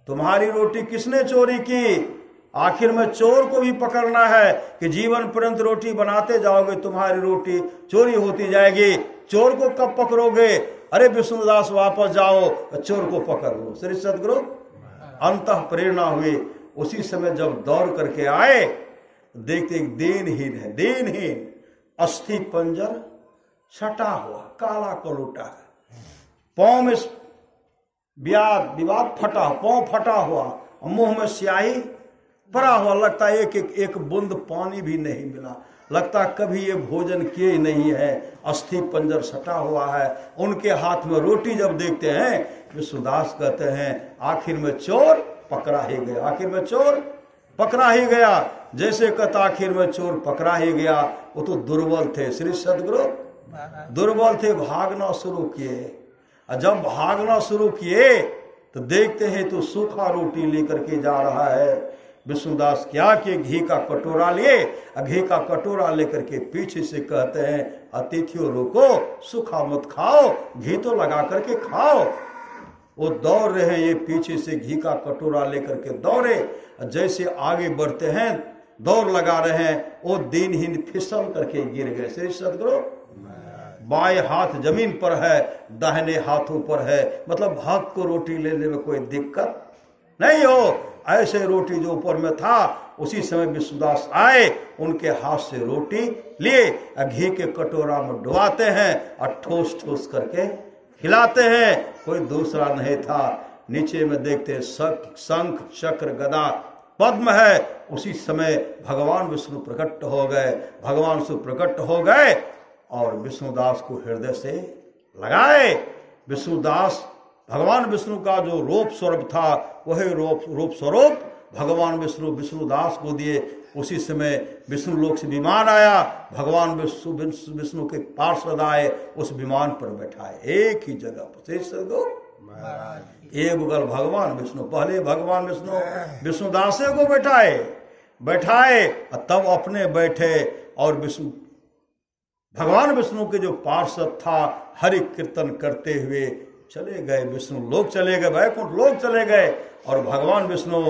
B: तुम्हारी रोटी किसने चोरी की, आखिर में चोर को भी पकड़ना है कि जीवन पर्यंत रोटी बनाते जाओगे, तुम्हारी रोटी चोरी होती जाएगी, चोर को कब पकड़ोगे। अरे विष्णुदास वापस जाओ, चोर को पकड़ लो। श्री सदगुरु अंतः प्रेरणा हुई। उसी समय जब दौड़ करके आए, देखते दीनहीन है, दीनहीन अस्थि पंजर छटा हुआ, काला कलूटा है, पांव में विवाद फटा, पांव फटा हुआ, मुंह में स्याही भरा हुआ, लगता है एक बूंद पानी भी नहीं मिला, लगता कभी ये भोजन किए नहीं है, अस्थि पंजर सटा हुआ है। उनके हाथ में रोटी जब देखते हैं, विष्णुदास कहते हैं आखिर में चोर पकड़ा ही गया, आखिर में चोर पकड़ा ही गया। जैसे कहता आखिर में चोर पकड़ा ही गया, वो तो दुर्बल थे। श्री सदगुरु दुर्बल थे, भागना शुरू किए, और जब भागना शुरू किए तो देखते हैं तो सूखा रोटी लेकर के जा रहा है। विष्णुदास क्या कि घी का कटोरा लिए, घी का कटोरा लेकर के पीछे से कहते हैं अतिथियों रोको, सूखा मत खाओ, घी तो लगा करके खाओ। वो दौड़ रहे हैं, ये पीछे से घी का कटोरा लेकर के दौड़े, जैसे आगे बढ़ते हैं दौड़ लगा रहे हैं, वो दिनहीन फिसल करके गिर गए। श्री सदगुरु बाएं हाथ जमीन पर है, दाहिने हाथों पर है, मतलब भक्त को रोटी लेने में कोई दिक्कत नहीं हो। ऐसे रोटी जो ऊपर में था, उसी समय विष्णुदास आए, उनके हाथ से रोटी लिए, घी के कटोरा में डुबाते हैं और ठोस ठोस करके खिलाते हैं। कोई दूसरा नहीं था। नीचे में देखते शंख चक्र गदा पद्म है। उसी समय भगवान विष्णु प्रकट हो गए, भगवान विष्णु प्रकट हो गए और विष्णुदास को हृदय से लगाए। विष्णुदास भगवान विष्णु का जो रूप स्वरूप था, वही रूप स्वरूप भगवान विष्णुदास को दिए। उसी समय विष्णु लोक से विमान आया, भगवान विष्णु के पार्षद आए, उस विमान पर बैठाए एक ही जगह पर। एक बगल भगवान विष्णु, पहले भगवान विष्णुदासे को बैठाए और तब अपने बैठे, और भगवान विष्णु के जो पार्षद था हरि कीर्तन करते हुए चले गए, विष्णु लोक चले गए, वैकुंठ लोक चले गए। और भगवान विष्णु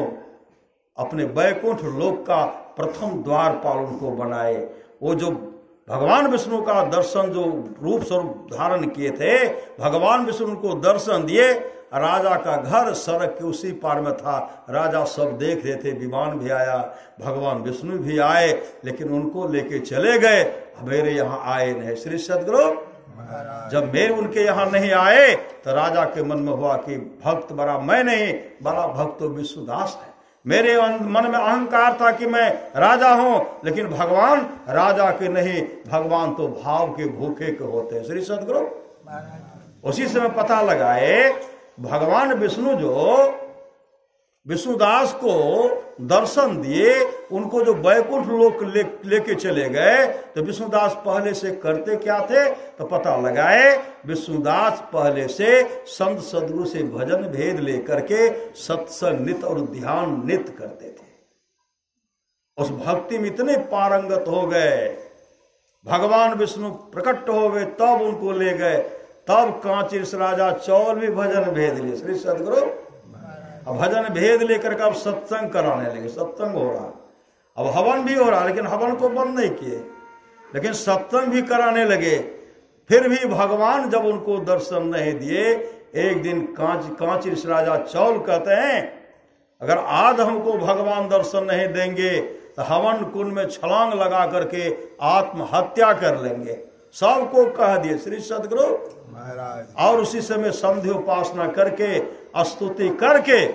B: अपने वैकुंठ लोक का प्रथम द्वारपाल उनको बनाए। वो जो भगवान विष्णु का दर्शन जो रूप स्वरूप धारण किए थे, भगवान विष्णु को दर्शन दिए। राजा का घर सड़क के उसी पार में था, राजा सब देख रहे थे, विमान भी आया, भगवान विष्णु भी आए, लेकिन उनको लेके चले गए, मेरे यहाँ आए नहीं। श्री सदगुरु जब मेरे उनके यहाँ नहीं आए तो राजा के मन में हुआ कि भक्त बड़ा मैं नहीं, बड़ा भक्त तो विष्णुदास है। मेरे मन में अहंकार था कि मैं राजा हूं, लेकिन भगवान राजा के नहीं, भगवान तो भाव के भूखे के होते हैं। श्री सदगुरु उसी समय पता लगाए भगवान विष्णु जो विष्णुदास को दर्शन दिए, उनको जो बैकुंठ लोक लेके चले गए, तो विष्णुदास पहले से करते क्या थे? तो पता लगाए विष्णुदास पहले से संत सदगुरु से भजन भेद लेकर के सत्संग नित्य और ध्यान नित्य करते थे। उस भक्ति में इतने पारंगत हो गए, भगवान विष्णु प्रकट हो गए, तब उनको ले गए, तब कांची राजा चौल भी भजन भेद लिए श्री सदगुरु। अब भजन भेद लेकर के अब सत्संग कराने लगे, सत्संग हो रहा, अब हवन भी हो रहा, लेकिन हवन को बंद नहीं किए, लेकिन सत्संग भी कराने लगे। फिर भी भगवान जब उनको दर्शन नहीं दिए, एक दिन कांची राजा चौल कहते हैं अगर आज हमको भगवान दर्शन नहीं देंगे तो हवन कुंड में छलांग लगा करके आत्महत्या कर लेंगे। सबको कह दिए श्री सदगुरु
C: महाराज।
B: और उसी समय संध्या उपासना करके स्तुति करके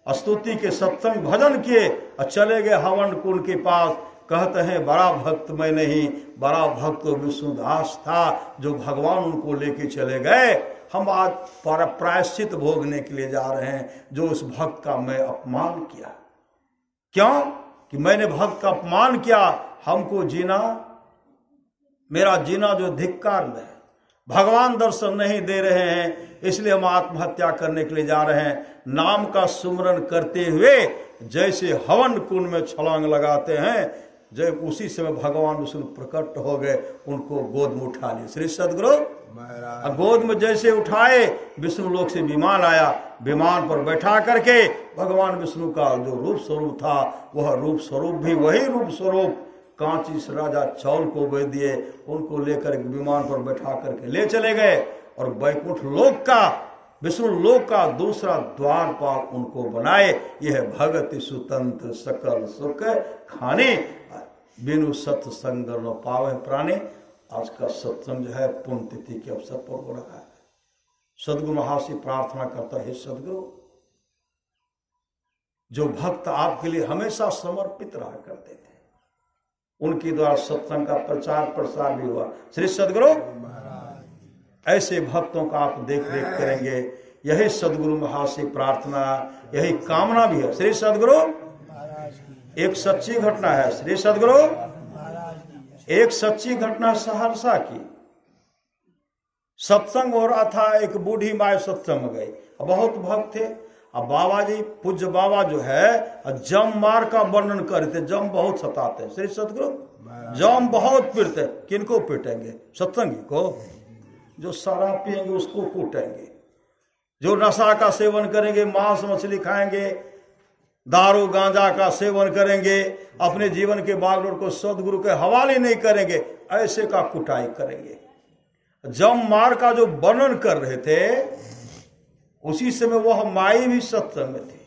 B: स्तुति के सत्संग भजन किए और चले गए हवन कुंड के पास। कहते हैं बड़ा भक्त मैं नहीं, बड़ा भक्त तो विष्णुदास था जो भगवान उनको लेके चले गए। हम आज प्रायश्चित भोगने के लिए जा रहे हैं जो उस भक्त का मैं अपमान किया। क्यों कि मैंने भक्त का अपमान किया, हमको जीना, मेरा जीना जो धिक्कार में है। भगवान दर्शन नहीं दे रहे हैं, इसलिए हम आत्महत्या करने के लिए जा रहे हैं। नाम का सुमरन करते हुए जैसे हवन कुंड में छलांग लगाते हैं, जब उसी समय भगवान विष्णु प्रकट हो गए, उनको गोद में उठा लिए श्री सदगुरु महाराज। गोद में जैसे उठाए, विष्णु लोक से विमान आया, विमान पर बैठा करके भगवान विष्णु का जो रूप स्वरूप था, वह रूप स्वरूप भी वही रूप स्वरूप कांची राजा चौल को दे दिए। उनको लेकर विमान पर बैठा करके ले चले गए और बैकुंठ लोक का, विष्णु लोक का दूसरा द्वार पर उनको बनाए। यह भगति सुतंत्र सकल सुख खाने, बिनु सत्संग न पावे प्राणे। आज का सत्संग जो है पुण्यतिथि के अवसर पर हो रहा है। सदगुरु महाराज से प्रार्थना करता है, सदगुरु जो भक्त आपके लिए हमेशा समर्पित रहा करते थे, उनके द्वारा सत्संग का प्रचार प्रसार भी हुआ। श्री सदगुरु ऐसे भक्तों का आप देख रेख करेंगे, यही सदगुरु महाराज से प्रार्थना, यही कामना भी है। श्री सदगुरु एक सच्ची घटना है, श्री सदगुरु एक सच्ची घटना सहरसा की। सत्संग हो रहा था, एक बूढ़ी माँ सत्संग में गई, बहुत भक्त थे। अब बाबा जी, पूज्य बाबा जो है जम मार का वर्णन करते, जम बहुत सताते हैं। श्री सदगुरु जम बहुत पीटते, किनको पीटेंगे? सत्संगी को। जो शराब पिएंगे उसको कूटेंगे, जो नशा का सेवन करेंगे, मांस मछली खाएंगे, दारू गांजा का सेवन करेंगे, अपने जीवन के बागडोर को सदगुरु के हवाले नहीं करेंगे, ऐसे का कुटाई करेंगे। जम मार का जो वर्णन कर रहे थे, उसी समय वह माई भी सत्संग में थी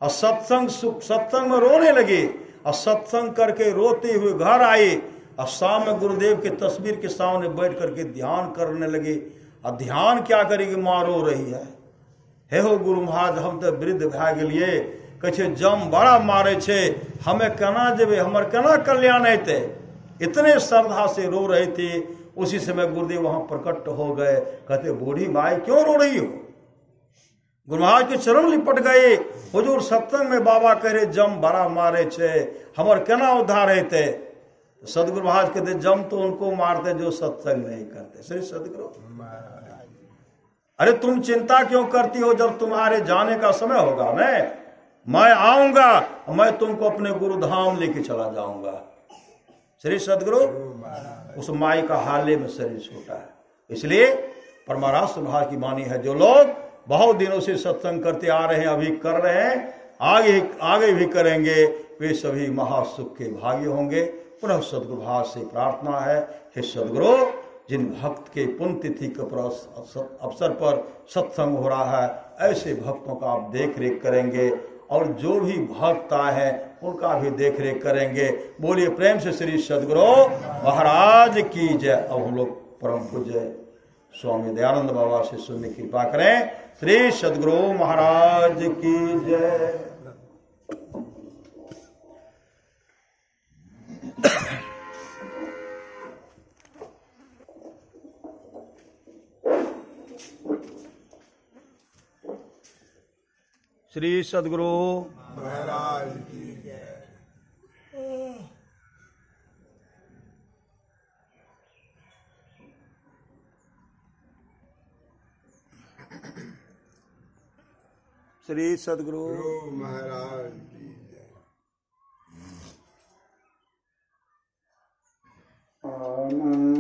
B: और सत्संग में रोने लगी और सत्संग करके रोते हुए घर आई और शाम में गुरुदेव की तस्वीर के सामने बैठ करके ध्यान करने लगी। और ध्यान क्या करेगी, माँ रो रही है, हे हो गुरु महाराज हम तो वृद्ध भए गेलिए, कहे जम बड़ा मारे छे, हमें केना जेबे, हमर केना कल्याण हेते। इतने श्रद्धा से रो रही थी। उसी समय गुरुदेव वहां प्रकट हो गए, कहते बूढ़ी माई क्यों रो रही हो? गुरु महाराज के चरण लिपट गए। हुजूर सत्संग में बाबा कह रहे जम बड़ा मारे छे, हमर केना उद्धार हेते। सदगुरु महाराज कहते जम तो उनको मारते जो सत्संग नहीं करते। श्री सदगुरु अरे तुम चिंता क्यों करती हो, जब तुम्हारे जाने का समय होगा ना, मैं आऊंगा, मैं तुमको अपने गुरु धाम लेके चला जाऊंगा। श्री सदगुरु उस माई का हाले में शरीर छूटा है। इसलिए परमाराष्ट्र महाराज की वाणी है, जो लोग बहुत दिनों से सत्संग करते आ रहे हैं, अभी कर रहे हैं, आगे भी करेंगे, वे सभी महासुख के भागी होंगे। पुनः सदगुरु महाराज से प्रार्थना है, हे सदगुरु जिन भक्त के पुण्यतिथि के अवसर पर सत्संग हो रहा है, ऐसे भक्तों का आप देख रेख करेंगे और जो भी भक्त आए हैं उनका भी देख रेख करेंगे। बोलिए प्रेम से श्री सदगुरु महाराज की जय। अब हम लोग परम पूज्य स्वामी दयानंद बाबा से सुनने की कृपा करें। श्री सदगुरु महाराज की जय। श्री सद्गुरु
C: महाराज की
B: श्री सद्गुरु
C: गुरु महाराज की
B: आनंद